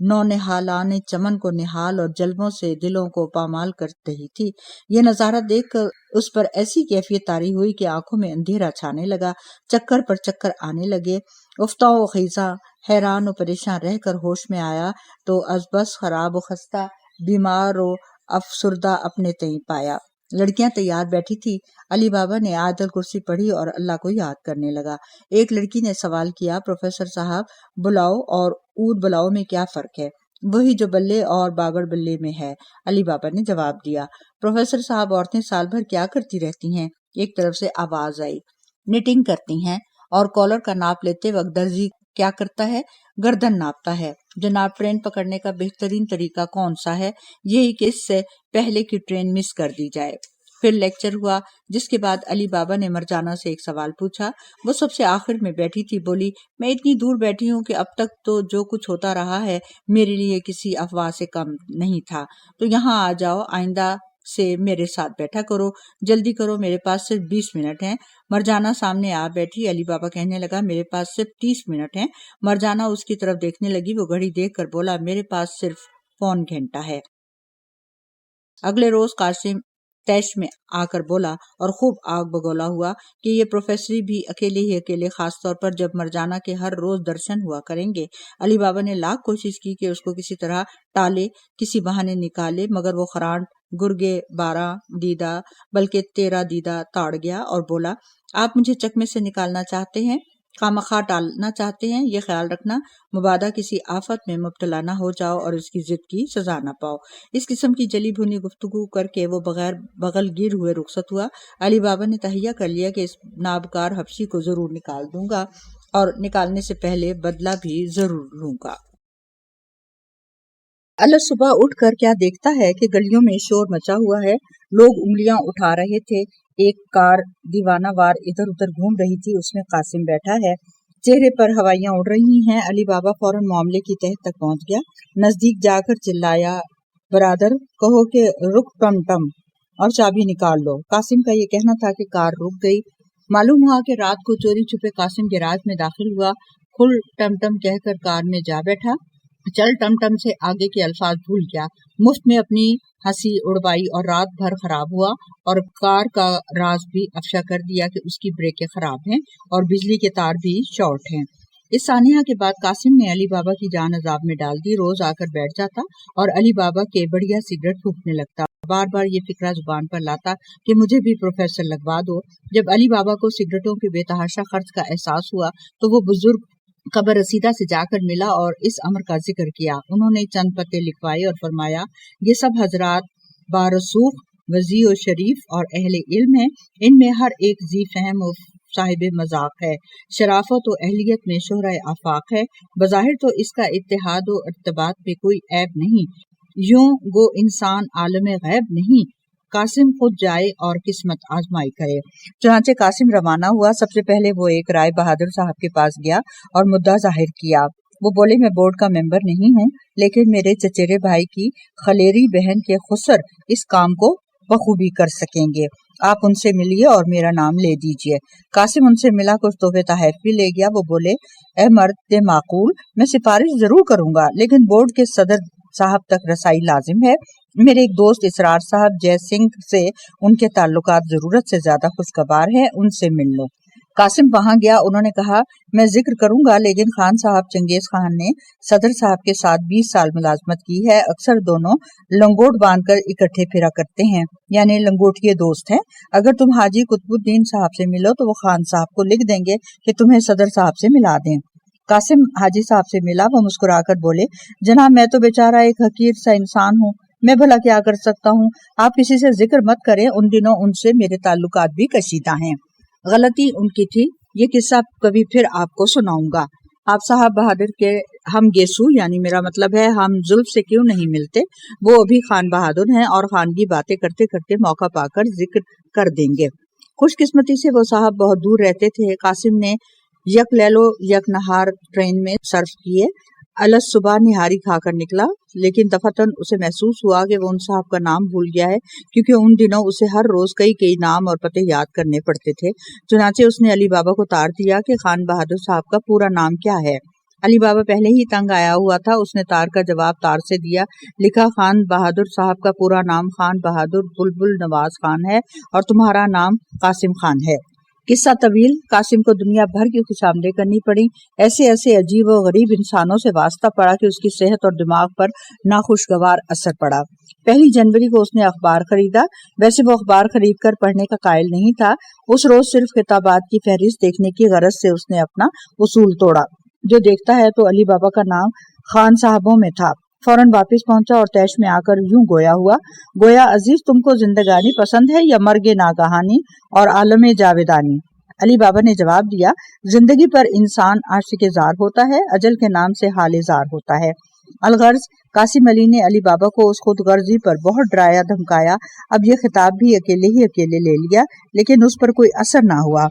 S2: نونہالان چمن کو نہال اور جلووں سے دلوں کو پامال کر رہی تھی۔ یہ نظارہ دیکھ کر اس پر ایسی کیفیت طاری ہوئی کہ آنکھوں میں اندھیرا چھانے لگا، چکر پر چکر آنے لگے۔ افتاں و خیزاں حیران و پریشان رہ کر ہوش میں آیا تو از بس خراب و خستہ، بیمار و افسردہ اپنے تئیں پایا۔ لڑکیاں تیار بیٹھی تھی۔ علی بابا نے آیت الکرسی پڑھی اور اللہ کو یاد کرنے لگا۔ ایک لڑکی نے سوال کیا، پروفیسر صاحب بلاؤ اور اود بلاؤ میں کیا فرق ہے؟ وہی جو بلے اور باگڑ بلے میں ہے، علی بابا نے جواب دیا۔ پروفیسر صاحب عورتیں سال بھر کیا کرتی رہتی ہیں؟ ایک طرف سے آواز آئی۔ نیٹنگ کرتی ہیں۔ اور کالر کا ناپ لیتے وقت درزی کیا کرتا ہے؟ گردن ناپتا ہے۔ جناب ٹرین پکڑنے کا بہترین طریقہ کون سا ہے؟ یہی کہ اس سے پہلے کی ٹرین مس کر دی جائے۔ پھر لیکچر ہوا، جس کے بعد علی بابا نے مرجانہ سے ایک سوال پوچھا۔ وہ سب سے آخر میں بیٹھی تھی، بولی، میں اتنی دور بیٹھی ہوں کہ اب تک تو جو کچھ ہوتا رہا ہے میرے لیے کسی افواہ سے کم نہیں تھا، تو یہاں آ جاؤ، آئندہ سے میرے ساتھ بیٹھا کرو، جلدی کرو، میرے پاس صرف 20 منٹ ہیں۔ مرجانہ سامنے آ بیٹھی۔ علی بابا کہنے لگا، میرے پاس صرف 30 منٹ ہیں۔ مرجانہ اس کی طرف دیکھنے لگی۔ وہ گھڑی دیکھ کر بولا، میرے پاس صرف پون گھنٹہ ہے۔ اگلے روز قاسم تیش میں آ کر بولا اور خوب آگ بگولا ہوا کہ یہ پروفیسری بھی اکیلے ہی اکیلے، خاص طور پر جب مرجانہ کے ہر روز درشن ہوا کریں گے۔ علی بابا نے لاکھ کوشش کی کہ اس کو کسی طرح ٹالے، کسی بہانے نکالے، مگر وہ خرانٹ گرگے 12 دیدہ بلکہ 13 دیدہ تاڑ گیا اور بولا، آپ مجھے چکمے سے نکالنا چاہتے ہیں، خواہ ٹالنا چاہتے ہیں، یہ خیال رکھنا مبادا کسی آفت میں مبتلا نہ ہو جاؤ اور اس کی ضد کی سزا نہ پاؤ۔ اس قسم کی جلی بھونی گفتگو کر کے وہ بغیر بغل گیر ہوئے رخصت ہوا۔ علی بابا نے تہیہ کر لیا کہ اس نابکار حبشی کو ضرور نکال دوں گا اور نکالنے سے پہلے بدلہ بھی ضرور لوں گا۔ اللہ صبح اٹھ کر کیا دیکھتا ہے کہ گلیوں میں شور مچا ہوا ہے، لوگ انگلیاں اٹھا رہے تھے، ایک کار دیوانہ وار ادھر ادھر گھوم رہی تھی، اس میں قاسم بیٹھا ہے، چہرے پر ہوائیاں اڑ رہی ہیں۔ علی بابا فوراً معاملے کی تہہ تک پہنچ گیا، نزدیک جا کر چلایا، برادر کہو کہ رک ٹم ٹم اور چابی نکال لو۔ قاسم کا یہ کہنا تھا کہ کار رک گئی۔ معلوم ہوا کہ رات کو چوری چھپے قاسم گیراج میں داخل ہوا، کھل ٹم ٹم کہہ کر کار میں جا بیٹھا، چل ٹم ٹم سے آگے کے الفاظ بھول گیا، مفت میں اپنی ہنسی اڑوائی اور رات بھر خراب ہوا اور کار کا راز بھی افشا کر دیا کہ اس کی بریکیں خراب ہیں اور بجلی کے تار بھی شارٹ ہیں۔ اس سانحہ کے بعد قاسم نے علی بابا کی جان عذاب میں ڈال دی۔ روز آ کر بیٹھ جاتا اور علی بابا کے بڑھیا سگریٹ پھونکنے لگتا، بار بار یہ فکرہ زبان پر لاتا کہ مجھے بھی پروفیسر لگوا دو۔ جب علی بابا کو سگریٹوں کے بے تحاشا خرچ کا احساس ہوا تو وہ بزرگ قبر رسیدہ سے جا کر ملا اور اس امر کا ذکر کیا۔ انہوں نے چند پتے لکھوائے اور فرمایا، یہ سب حضرات بارسوخ وضیع و شریف اور اہل علم ہیں، ان میں ہر ایک ذی فہم و صاحب مذاق ہے، شرافت و اہلیت میں شہرہ آفاق ہے، بظاہر تو اس کا اتحاد و ارتباط میں کوئی عیب نہیں، یوں گو انسان عالم غیب نہیں، قاسم خود جائے اور قسمت آزمائی کرے۔ چنانچہ قاسم روانہ ہوا۔ سب سے پہلے وہ ایک رائے بہادر صاحب کے پاس گیا اور مدعا ظاہر کیا۔ وہ بولے، میں بورڈ کا ممبر نہیں ہوں، لیکن میرے چچیرے بھائی کی خلیری بہن کے خسر اس کام کو بخوبی کر سکیں گے، آپ ان سے ملیے اور میرا نام لے دیجئے۔ قاسم ان سے ملا، کچھ تحفے تحائف بھی لے گیا۔ وہ بولے، اے مرد معقول، میں سفارش ضرور کروں گا، لیکن بورڈ کے صدر صاحب تک رسائی لازم ہے۔ میرے ایک دوست اسرار صاحب جے سنگھ سے ان کے تعلقات ضرورت سے زیادہ خوشگوار ہیں، ان سے مل لو۔ قاسم وہاں گیا. انہوں نے کہا میں ذکر کروں گا لیکن خان صاحب چنگیز خان نے صدر صاحب کے ساتھ 20 سال ملازمت کی ہے. اکثر دونوں لنگوٹ باندھ کر اکٹھے پھرا کرتے ہیں، یعنی لنگوٹیے دوست ہیں. اگر تم حاجی قطب الدین صاحب سے ملو تو وہ خان صاحب کو لکھ دیں گے کہ تمہیں صدر صاحب سے ملا دیں. قاسم حاجی صاحب سے ملا. وہ مسکرا کر بولے جناب میں تو بیچارہ ایک حقیر سا انسان ہوں، میں بھلا کیا کر سکتا ہوں. آپ کسی سے ذکر مت کریں، ان دنوں ان سے میرے تعلقات بھی کشیدہ ہیں. غلطی ان کی تھی. یہ قصہ کبھی پھر آپ کو سناؤں گا. آپ صاحب بہادر کے ہم گیسو، یعنی میرا مطلب ہے ہم زلف سے کیوں نہیں ملتے، وہ ابھی خان بہادر ہیں اور خانگی باتیں کرتے کرتے موقع پا کر ذکر کر دیں گے. خوش قسمتی سے وہ صاحب بہت دور رہتے تھے. قاسم نے یک لیلو یک نہار ٹرین میں صرف کیے. الگ صبح نہاری کھا کر نکلا، لیکن دفعتاً اسے محسوس ہوا کہ وہ ان صاحب کا نام بھول گیا ہے، کیونکہ ان دنوں اسے ہر روز کئی نام اور پتے یاد کرنے پڑتے تھے. چنانچہ اس نے علی بابا کو تار دیا کہ خان بہادر صاحب کا پورا نام کیا ہے. علی بابا پہلے ہی تنگ آیا ہوا تھا. اس نے تار کا جواب تار سے دیا. لکھا خان بہادر صاحب کا پورا نام خان بہادر بلبل نواز خان ہے اور تمہارا نام قاسم خان ہے. قصہ طویل. قاسم کو دنیا بھر کی خوشامدیں کرنی پڑی. ایسے عجیب و غریب انسانوں سے واسطہ پڑا کہ اس کی صحت اور دماغ پر ناخوشگوار اثر پڑا. 1 جنوری کو اس نے اخبار خریدا. ویسے وہ اخبار خرید کر پڑھنے کا قائل نہیں تھا. اس روز صرف کتابات کی فہرست دیکھنے کی غرض سے اس نے اپنا اصول توڑا. جو دیکھتا ہے تو علی بابا کا نام خان صاحبوں میں تھا. فوراً واپس پہنچا اور تیش میں آ کر یوں گویا ہوا. گویا عزیز تم کو زندگانی پسند ہے یا مرگ ناگہانی اور عالم جاویدانی؟ علی بابا نے جواب دیا زندگی پر انسان عاشق زار ہوتا ہے، اجل کے نام سے حال زار ہوتا ہے. الغرض قاسم علی نے علی بابا کو اس خود غرضی پر بہت ڈرایا دھمکایا. اب یہ خطاب بھی اکیلے لے لیا لیکن اس پر کوئی اثر نہ ہوا.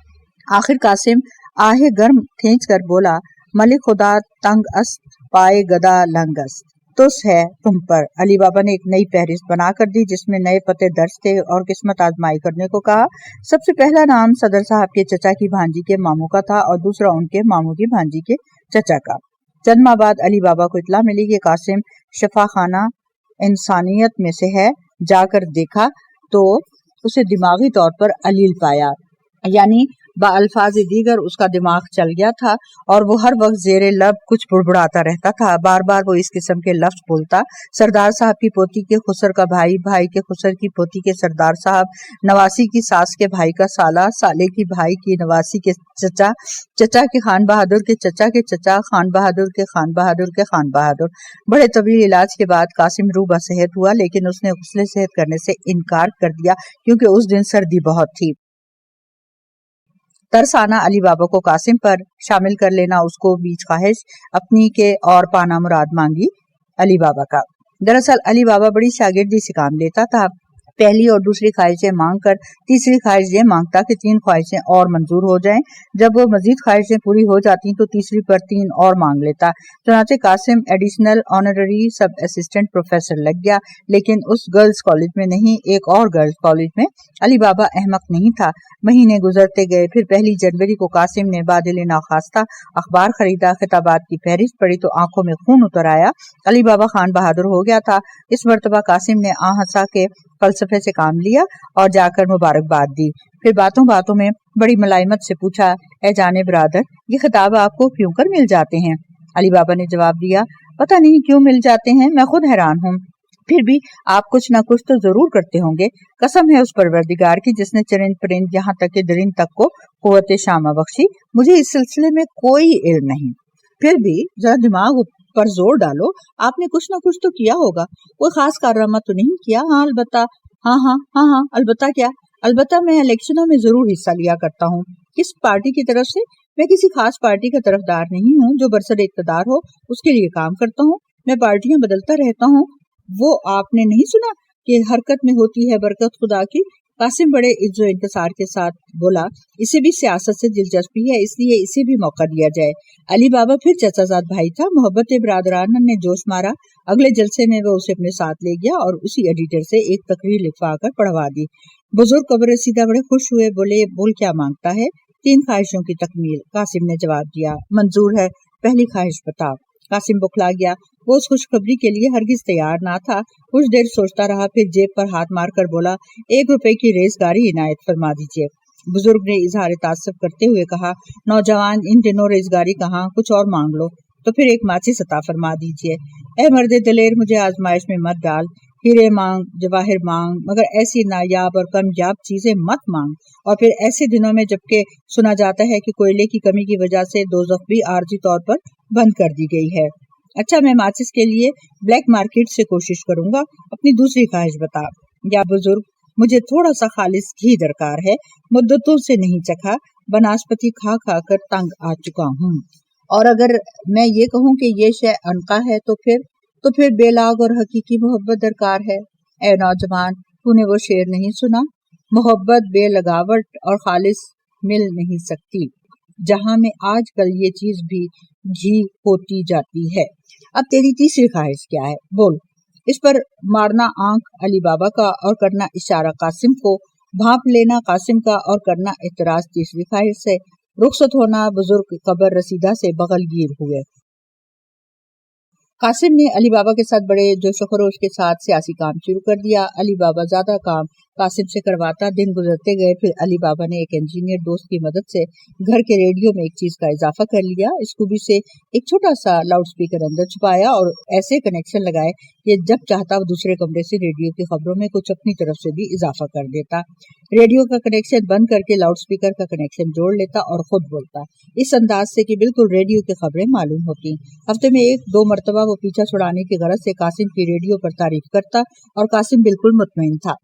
S2: آخر قاسم آہ گرم کھینچ کر بولا ملک خدا تنگ است پائے گدا لنگ است توس ہے تم پر. علی بابا نے ایک نئی فہرست بنا کر دی جس میں نئے پتے درج تھے اور قسمت آزمائی کرنے کو کہا. سب سے پہلا نام صدر صاحب کے چچا کی بھانجی کے ماموں کا تھا اور دوسرا ان کے ماموں کی بھانجی کے چچا کا. چند ماہ بعد علی بابا کو اطلاع ملی کہ قاسم شفا خانہ انسانیت میں سے ہے. جا کر دیکھا تو اسے دماغی طور پر علیل پایا، یعنی بالفاظ دیگر اس کا دماغ چل گیا تھا اور وہ ہر وقت زیر لب کچھ بڑبڑاتا رہتا تھا. بار بار وہ اس قسم کے لفظ بولتا: سردار صاحب کی پوتی کے خسر کا بھائی، بھائی کے خسر کی پوتی کے سردار صاحب، نواسی کی ساس کے بھائی کا سالہ، سالے کی بھائی کی نواسی کے چچا، چچا کے خان بہادر کے چچا کے چچا، خان بہادر کے خان بہادر کے خان بہادر. بڑے طویل علاج کے بعد قاسم روبہ صحت ہوا، لیکن اس نے غسل صحت کرنے سے انکار کر دیا کیونکہ اس دن سردی بہت تھی. ترس آنا علی بابا کو قاسم پر شامل کر لینا اس کو بیچ خواہش اپنی کے اور پانا مراد مانگی علی بابا کا. دراصل علی بابا بڑی شاگردی سے کام لیتا تھا. پہلی اور دوسری خواہشیں مانگ کر تیسری خواہش یہ مانگتا کہ 3 خواہشیں اور منظور ہو جائیں. جب وہ مزید خواہشیں پوری ہو جاتی تو تیسری پر 3 اور مانگ لیتا. چنانچہ قاسم ایڈیشنل آنرری سب اسسٹنٹ پروفیسر لگ گیا، لیکن اس گرلز کالج میں نہیں، ایک اور گرلز کالج میں. علی بابا احمق نہیں تھا. مہینے گزرتے گئے. پھر 1 جنوری کو قاسم نے بادل ناخواستہ اخبار خریدا. خطابات کی فہرست پڑھی تو آنکھوں میں خون اتر آیا. علی بابا خان بہادر ہو گیا تھا. اس مرتبہ قاسم نے ہنسا کے فلسفے سے کام لیا اور جا کر مبارکباد دی. پھر باتوں باتوں میں بڑی ملائمت سے پوچھا: اے جان برادر، یہ خطاب آپ کو کیوں کر مل جاتے ہیں؟ علی بابا نے جواب دیا: پتہ نہیں کیوں مل جاتے ہیں، میں خود حیران ہوں. پھر بھی آپ کچھ نہ کچھ تو ضرور کرتے ہوں گے. قسم ہے اس پروردگار کی جس نے چرند پرند یہاں تک کہ درند تک کو قوت شامہ بخشی، مجھے اس سلسلے میں کوئی علم نہیں. پھر بھی ذرا دماغ پر زور ڈالو، آپ نے کچھ نہ کچھ تو کیا ہوگا. کوئی خاص کارنامہ تو نہیں کیا؟ البتہ کیا؟ البتہ میں الیکشنوں میں ضرور حصہ لیا کرتا ہوں. کس پارٹی کی طرف سے؟ میں کسی خاص پارٹی کا طرفدار نہیں ہوں. جو برسر اقتدار ہو اس کے لیے کام کرتا ہوں. میں پارٹیاں بدلتا رہتا ہوں. وہ آپ نے نہیں سنا کہ حرکت میں ہوتی ہے برکت خدا کی؟ قاسم بڑے عز و انکسار کے ساتھ بولا: اسے بھی سیاست سے دلچسپی ہے، اس لیے اسے بھی موقع دیا جائے. علی بابا پھر چچا زاد بھائی تھا. محبت برادرانہ نے جوش مارا. اگلے جلسے میں وہ اسے اپنے ساتھ لے گیا اور اسی ایڈیٹر سے ایک تقریر لکھوا کر پڑھوا دی. بزرگ قبر رسیدہ بڑے خوش ہوئے. بولے: بول کیا مانگتا ہے؟ 3 خواہشوں کی تکمیل. قاسم نے جواب دیا: منظور ہے. پہلی خواہش بتا. قاسم بکھلا گیا. وہ اس خوشخبری کے لیے ہرگز تیار نہ تھا. کچھ دیر سوچتا رہا، پھر جیب پر ہاتھ مار کر بولا: 1 روپے کی ریزگاری عنایت فرما دیجیے. بزرگ نے اظہار تعصب کرتے ہوئے کہا، نوجوان، ان دنوں روزگاری کہاں، کچھ اور مانگ لو، تو پھر ایک ماچس عطا فرما دیجیے۔ اے مرد دلیر، مجھے آزمائش میں مت ڈال، ہیرے مانگ، جواہر مانگ، مگر ایسی نایاب اور کم یاب چیزیں مت مانگ، اور پھر ایسے دنوں میں جبکہ سنا جاتا ہے کہ کوئلے کی کمی کی وجہ سے دوزخ بھی عارضی طور پر بند کر دی گئی ہے۔ اچھا، میں ماچس کے لیے بلیک مارکیٹ سے کوشش کروں گا، اپنی دوسری خواہش بتا۔ یا بزرگ، مجھے تھوڑا سا خالص گھی درکار ہے، مدتوں سے نہیں چکھا، بناسپتی کھا کھا کر تنگ آ چکا ہوں، اور اگر میں یہ کہوں کہ یہ شے انقا ہے تو پھر بے لاگ اور حقیقی محبت درکار ہے۔ اے نوجوان، تو نے وہ شعر نہیں سنا؟ محبت بے لگاوٹ اور خالص مل نہیں سکتی، جہاں میں آج کل یہ چیز بھی گھی ہوتی جاتی ہے۔ اب تیری تیسری خواہش کیا ہے؟ بول۔ اس پر مارنا آنکھ علی بابا کا اور کرنا اشارہ قاسم کو، بھانپ لینا قاسم کا اور کرنا اعتراض تیسری خواہش سے، رخصت ہونا بزرگ قبر رسیدہ سے بغل گیر ہوئے۔ قاسم نے علی بابا کے ساتھ بڑے جوش و خروش کے ساتھ سیاسی کام شروع کر دیا۔ علی بابا زیادہ کام قاسم سے کرواتا، دن گزرتے گئے، پھر علی بابا نے ایک انجینئر دوست کی مدد سے گھر کے ریڈیو میں ایک چیز کا اضافہ کر لیا، اسکوبی سے ایک چھوٹا سا لاؤڈ سپیکر اندر چھپایا اور ایسے کنیکشن لگائے کہ جب چاہتا وہ دوسرے کمرے سے ریڈیو کی خبروں میں کچھ اپنی طرف سے بھی اضافہ کر دیتا، ریڈیو کا کنیکشن بند کر کے لاؤڈ سپیکر کا کنیکشن جوڑ لیتا اور خود بولتا، اس انداز سے کہ بالکل ریڈیو کی خبریں معلوم ہوتی۔ ہفتے میں ایک دو مرتبہ وہ پیچھا چھڑانے کی غرض سے قاسم کی ریڈیو پر تعریف کرتا اور قاسم بالکل مطمئن تھا۔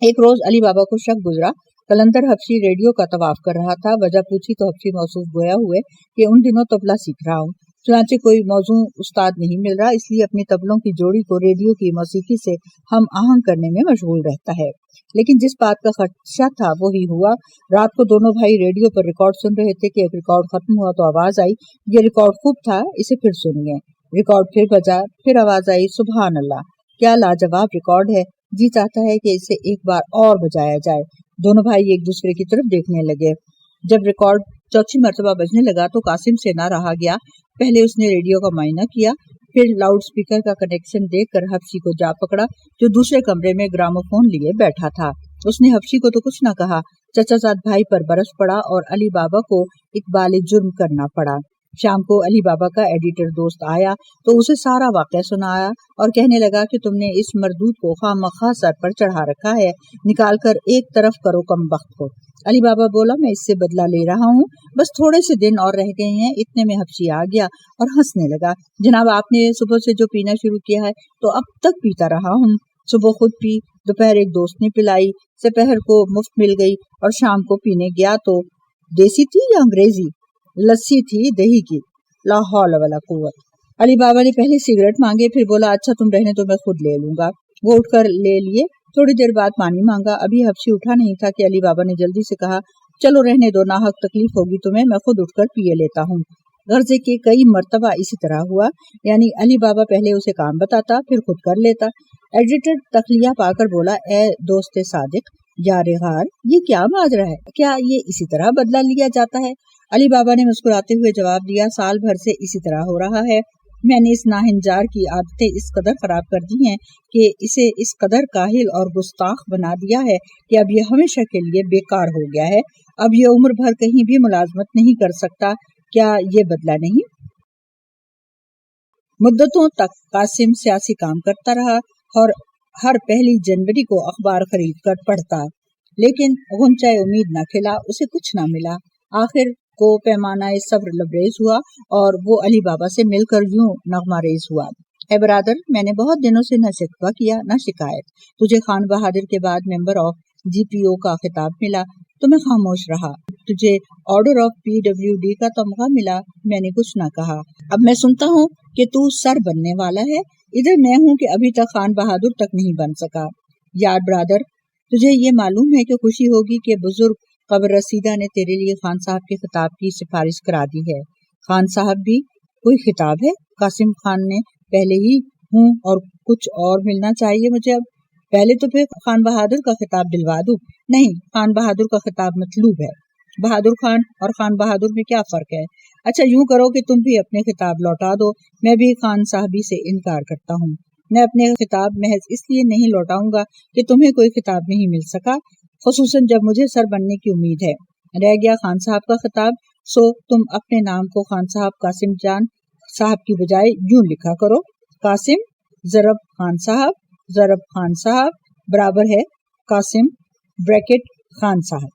S2: ایک روز علی بابا کو شک گزرا، قلندر حبشی ریڈیو کا طواف کر رہا تھا، وجہ پوچھی تو حبشی موصوف گویا ہوئے کہ ان دنوں طبلہ سیکھ رہا ہوں، چنانچہ کوئی موزوں استاد نہیں مل رہا، اس لیے اپنی طبلوں کی جوڑی کو ریڈیو کی موسیقی سے ہم آہنگ کرنے میں مشغول رہتا ہے۔ لیکن جس بات کا خدشہ تھا وہی ہوا۔ رات کو دونوں بھائی ریڈیو پر ریکارڈ سن رہے تھے کہ ایک ریکارڈ ختم ہوا تو آواز آئی، یہ ریکارڈ خوب تھا، اسے پھر سنیے۔ ریکارڈ پھر بجا، پھر آواز آئی، سبحان اللہ، کیا لاجواب ریکارڈ ہے، جی چاہتا ہے کہ اسے ایک بار اور بجایا جائے۔ دونوں بھائی ایک دوسرے کی طرف دیکھنے لگے۔ جب ریکارڈ چوتھی مرتبہ بجنے لگا تو قاسم سے نہ رہا گیا، پہلے اس نے ریڈیو کا معائنہ کیا، پھر لاؤڈ سپیکر کا کنیکشن دیکھ کر حبشی کو جا پکڑا جو دوسرے کمرے میں گراموفون لیے بیٹھا تھا۔ اس نے حبشی کو تو کچھ نہ کہا، چچا زاد بھائی پر برس پڑا اور علی بابا کو اقبال جرم کرنا پڑا۔ شام کو علی بابا کا ایڈیٹر دوست آیا تو اسے سارا واقعہ سنایا اور کہنے لگا کہ تم نے اس مردود کو خواہ مخواہ سر پر چڑھا رکھا ہے، نکال کر ایک طرف کرو کم بخت کو۔ علی بابا بولا، میں اس سے بدلہ لے رہا ہوں، بس تھوڑے سے دن اور رہ گئے ہیں۔ اتنے میں حبشی آ گیا اور ہنسنے لگا، جناب آپ نے صبح سے جو پینا شروع کیا ہے تو اب تک پیتا رہا ہوں، صبح خود پی، دوپہر ایک دوست نے پلائی، سپہر کو مفت مل گئی اور شام کو پینے گیا تو دیسی تھی یا انگریزی؟ لسی تھی دہی کی، لا حول ولا قوت۔ علی بابا نے پہلے سگریٹ مانگے، پھر بولا اچھا تم رہنے تو میں خود لے لوں گا۔ وہ اٹھ کر لے لیے۔ تھوڑی دیر بعد پانی مانگا، ابھی حبشی اٹھا نہیں تھا کہ علی بابا نے جلدی سے کہا، چلو رہنے دو، ناحق تکلیف ہوگی تمہیں، میں خود اٹھ کر پیے لیتا ہوں۔ غرضے کہ کئی مرتبہ اسی طرح ہوا، یعنی علی بابا پہلے اسے کام بتاتا پھر خود کر لیتا۔ ایڈیٹر تخلیہ پا کر بولا، اے دوست صادق، یار غار، یہ کیا ماجرا ہے؟ کیا یہ اسی طرح بدلہ لیا جاتا ہے؟ علی بابا نے مسکراتے ہوئے جواب دیا، سال بھر سے اسی طرح ہو رہا ہے۔ میں نے اس ناہنجار کی عادتیں اس قدر خراب کر دی ہیں کہ اسے اس قدر کاہل اور گستاخ بنا دیا ہے کہ اب یہ ہمیشہ کے لیے بیکار ہو گیا ہے، اب یہ عمر بھر کہیں بھی ملازمت نہیں کر سکتا۔ کیا یہ بدلہ نہیں؟ مدتوں تک قاسم سیاسی کام کرتا رہا اور ہر پہلی جنوری کو اخبار خرید کر پڑھتا، لیکن غنچہ امید نہ کھلا، اسے کچھ نہ ملا۔ آخر کو پیمانہ صبر لبریز ہوا اور وہ علی بابا سے مل کر یوں نغمہ ریز ہوا، اے برادر، میں نے بہت دنوں سے نہ شکوہ کیا نہ شکایت، تجھے خان بہادر کے بعد ممبر آف جی پی او کا خطاب ملا تو میں خاموش رہا، تجھے آرڈر آف PWD کا تمغہ ملا، میں نے کچھ نہ کہا۔ اب میں سنتا ہوں کہ تو سر بننے والا ہے، ادھر میں ہوں کہ ابھی تک خان بہادر تک نہیں بن سکا۔ یار برادر، تجھے یہ معلوم ہے کہ خوشی ہوگی کہ بزرگ قبر رسیدہ نے تیرے لیے خان صاحب کے خطاب کی سفارش کرا دی ہے۔ خان صاحب بھی کوئی خطاب ہے؟ قاسم خان نے پہلے ہی ہوں اور کچھ اور ملنا چاہیے مجھے اب، پہلے تو پھر خان بہادر کا خطاب دلوا دوں۔ نہیں، خان بہادر کا خطاب مطلوب ہے۔ بہادر خان اور خان بہادر میں کیا فرق ہے؟ اچھا یوں کرو کہ تم بھی اپنے خطاب لوٹا دو، میں بھی خان صاحبی سے انکار کرتا ہوں۔ میں اپنے خطاب محض اس لیے نہیں لوٹاؤں گا کہ تمہیں کوئی خطاب نہیں مل سکا،
S3: خصوصاً جب مجھے سر بننے کی امید ہے۔ رہ گیا خان صاحب کا خطاب، سو تم اپنے نام کو خان صاحب قاسم جان صاحب کی بجائے یوں لکھا کرو، قاسم ضرب خان صاحب برابر ہے قاسم بریکٹ خان صاحب۔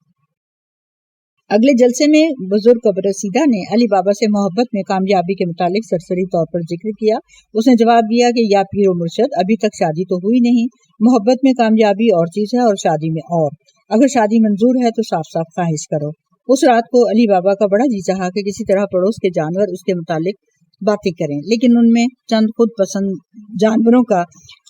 S3: اگلے جلسے میں بزرگ رسیدہ نے علی بابا سے محبت میں کامیابی کے متعلق سرسری طور پر ذکر کیا۔ اس نے جواب دیا کہ یا پیر و مرشد، ابھی تک شادی تو ہوئی نہیں، محبت میں کامیابی اور چیز ہے اور شادی میں اور، اگر شادی منظور ہے تو صاف صاف خواہش کرو۔ اس رات کو علی بابا کا بڑا جی چاہا کہ کسی طرح پڑوس کے جانور اس کے متعلق باتیں کریں، لیکن ان میں چند خود پسند جانوروں کا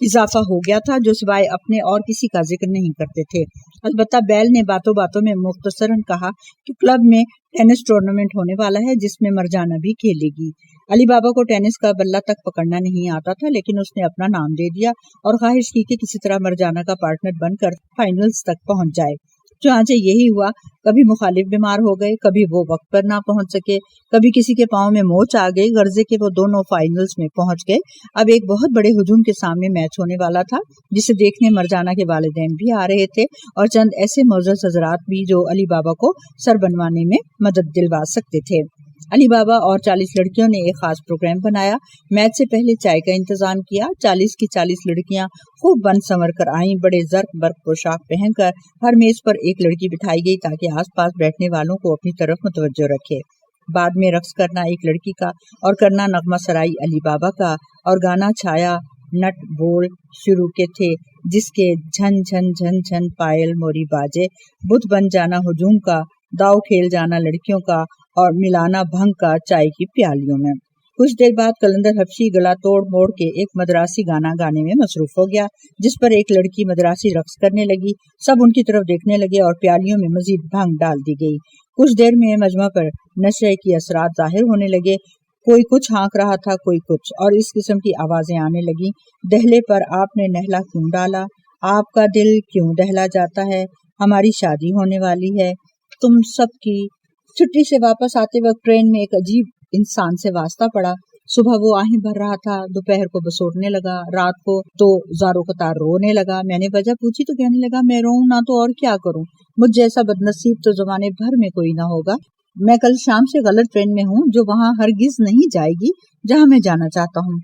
S3: اضافہ ہو گیا تھا جو سوائے اپنے اور کسی کا ذکر نہیں کرتے تھے۔ البتہ بیل نے باتوں باتوں میں مختصراً کہا کہ کلب میں ٹینس ٹورنامنٹ ہونے والا ہے جس میں مرجانہ بھی کھیلے گی۔ علی بابا کو ٹینس کا بلہ تک پکڑنا نہیں آتا تھا، لیکن اس نے اپنا نام دے دیا اور خواہش کی کہ کسی طرح مرجانہ کا پارٹنر بن کر فائنلز تک پہنچ جائے۔ چنانچہ یہی ہوا، کبھی مخالف بیمار ہو گئے، کبھی وہ وقت پر نہ پہنچ سکے، کبھی کسی کے پاؤں میں موچ آ گئی، غرضے کہ وہ دونوں فائنلز میں پہنچ گئے۔ اب ایک بہت بڑے ہجوم کے سامنے میچ ہونے والا تھا جسے دیکھنے مرجانہ کے والدین بھی آ رہے تھے اور چند ایسے معزز حضرات بھی جو علی بابا کو سر بنوانے میں مدد دلوا سکتے تھے۔ علی بابا اور 40 لڑکیوں نے ایک خاص پروگرام بنایا۔ میچ سے پہلے چائے کا انتظام کیا۔ 40 کی 40 لڑکیاں خوب بن سنور کر آئیں، بڑے زرق برق پوشاک پہن کر۔ ہر میز پر ایک لڑکی بٹھائی گئی تاکہ آس پاس بیٹھنے والوں کو اپنی طرف متوجہ رکھے۔ بعد میں رقص کرنا ایک لڑکی کا اور کرنا نغمہ سرائی علی بابا کا، اور گانا چھایا نٹ بول شروع کے تھے جس کے جھن جھن جھن جھن پائل موری باجے، بت بن جانا ہجوم کا، داؤ کھیل جانا لڑکیوں کا، اور ملانا بھنگ کا چائے کی پیالیوں میں۔ کچھ دیر بعد قلندر حبشی گلا توڑ موڑ کے ایک مدراسی گانا گانے میں مصروف ہو گیا جس پر ایک لڑکی مدراسی رقص کرنے لگی۔ سب ان کی طرف دیکھنے لگے اور پیالیوں میں مزید بھنگ ڈال دی گئی۔ کچھ دیر میں مجمع پر نشے کی اثرات ظاہر ہونے لگے، کوئی کچھ ہانک رہا تھا، کوئی کچھ، اور اس قسم کی آوازیں آنے لگیں۔ دہلے پر آپ نے نہلا کیوں ڈالا، آپ کا دل کیوں دہلا جاتا ہے، ہماری شادی ہونے والی ہے، تم سب کی۔ چھٹی سے واپس آتے وقت ٹرین میں ایک عجیب انسان سے واسطہ پڑا۔ صبح وہ آہیں بھر رہا تھا، دوپہر کو بسوٹنے لگا، رات کو تو زارو قطار رونے لگا۔ میں نے وجہ پوچھی تو کہنے لگا میں روؤں نہ تو اور کیا کروں، مجھ جیسا بدنصیب تو زمانے بھر میں کوئی نہ ہوگا۔ میں کل شام سے غلط ٹرین میں ہوں جو وہاں ہرگز نہیں جائے گی جہاں میں جانا چاہتا ہوں۔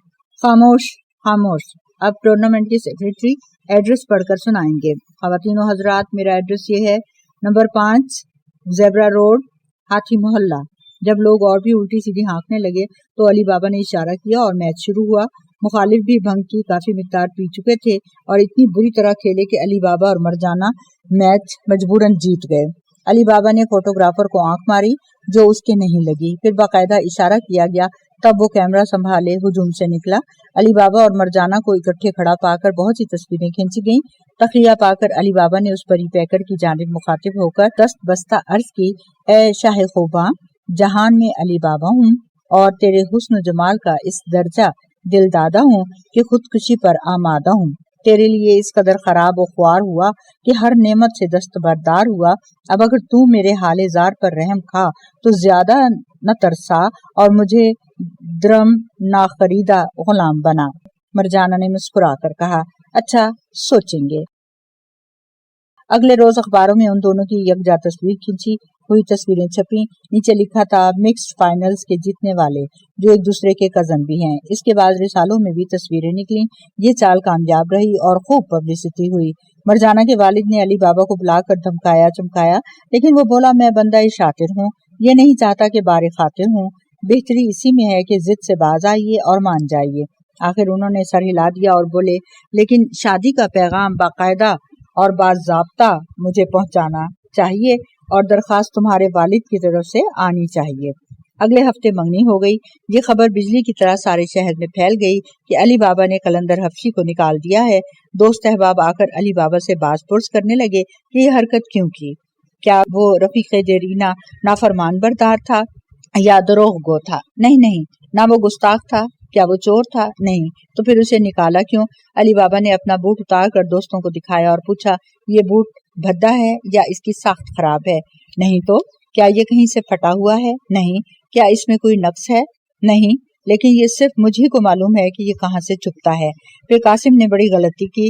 S3: خاموش خاموش۔ اب ٹورنامنٹ کے سیکرٹری ایڈریس پڑھ کر سنائیں گے۔ خواتین و حضرات، میرا ایڈریس یہ ہے، نمبر 5 زیبرا روڈ، ہاتھی محلہ۔ جب لوگ اور بھی الٹی سیدھی ہانکنے لگے تو علی بابا نے اشارہ کیا اور میچ شروع ہوا۔ مخالف بھی بھنگ کی کافی مقدار پی چکے تھے اور اتنی بری طرح کھیلے کہ علی بابا اور مرجانہ میچ مجبوراً جیت گئے۔ علی بابا نے فوٹوگرافر کو آنکھ ماری جو اس کے نہیں لگی، پھر باقاعدہ اشارہ کیا گیا، تب وہ کیمرہ سنبھالے ہجوم سے نکلا۔ علی بابا اور مرجانہ کو اکٹھے کھڑا پا کر بہت سی تصویریں کھینچی گئیں۔ تقیہ پا کر علی بابا نے اس پری پیکر کی جانب مخاطب ہو کر دست بستہ عرض کی، اے شاہ خوباں، جہان میں علی بابا ہوں اور تیرے حسن و جمال کا اس درجہ دل دادا ہوں کہ خودکشی پر آمادہ ہوں۔ تیرے لیے اس قدر خراب و خوار ہوا کہ ہر نعمت سے دستبردار ہوا۔ اب اگر تو میرے حال زار پر رحم کھا تو زیادہ نہ ترسا اور مجھے درم نہ خریدا غلام بنا۔ مرجانہ نے مسکرا کر کہا، اچھا سوچیں گے۔ اگلے روز اخباروں میں ان دونوں کی یکجا تصویر کھینچی ہوئی تصویریں چھپیں، نیچے لکھا تھا مکسڈ فائنلز کے جیتنے والے جو ایک دوسرے کے کزن بھی ہیں۔ اس کے بعد رسالوں میں بھی تصویریں نکلیں۔ یہ چال کامیاب رہی اور خوب پبلسٹی ہوئی۔ مرجانہ کے والد نے علی بابا کو بلا کر دھمکایا چمکایا، لیکن وہ بولا میں بندہ شاطر ہوں، یہ نہیں چاہتا کہ بار خاطر ہوں، بہتری اسی میں ہے کہ ضد سے باز آئیے اور مان جائیے۔ آخر انہوں نے سر ہلا دیا اور بولے، لیکن شادی کا پیغام باقاعدہ اور باضابطہ مجھے پہنچانا چاہیے اور درخواست تمہارے والد کی طرف سے آنی چاہیے۔ اگلے ہفتے منگنی ہو گئی۔ یہ خبر بجلی کی طرح سارے شہر میں پھیل گئی کہ علی بابا نے قلندر حبشی کو نکال دیا ہے۔ دوست احباب آ کر علی بابا سے باز پرس کرنے لگے کہ یہ حرکت کیوں کی، کیا وہ رفیق دیرینہ نافرمان بردار تھا یا دروغ گو تھا؟ نہیں، نہ وہ گستاخ تھا۔ کیا وہ چور تھا؟ نہیں، تو پھر اسے نکالا کیوں؟ علی بابا نے اپنا بوٹ اتار کر دوستوں کو دکھایا اور پوچھا، یہ بوٹ بھدا ہے یا اس کی ساخت خراب ہے؟ نہیں تو کیا یہ کہیں سے پھٹا ہوا ہے؟ نہیں۔ کیا اس میں کوئی نقص ہے؟ نہیں، لیکن یہ صرف مجھے کو معلوم ہے کہ یہ کہاں سے چبھتا ہے۔ پھر قاسم نے بڑی غلطی کی،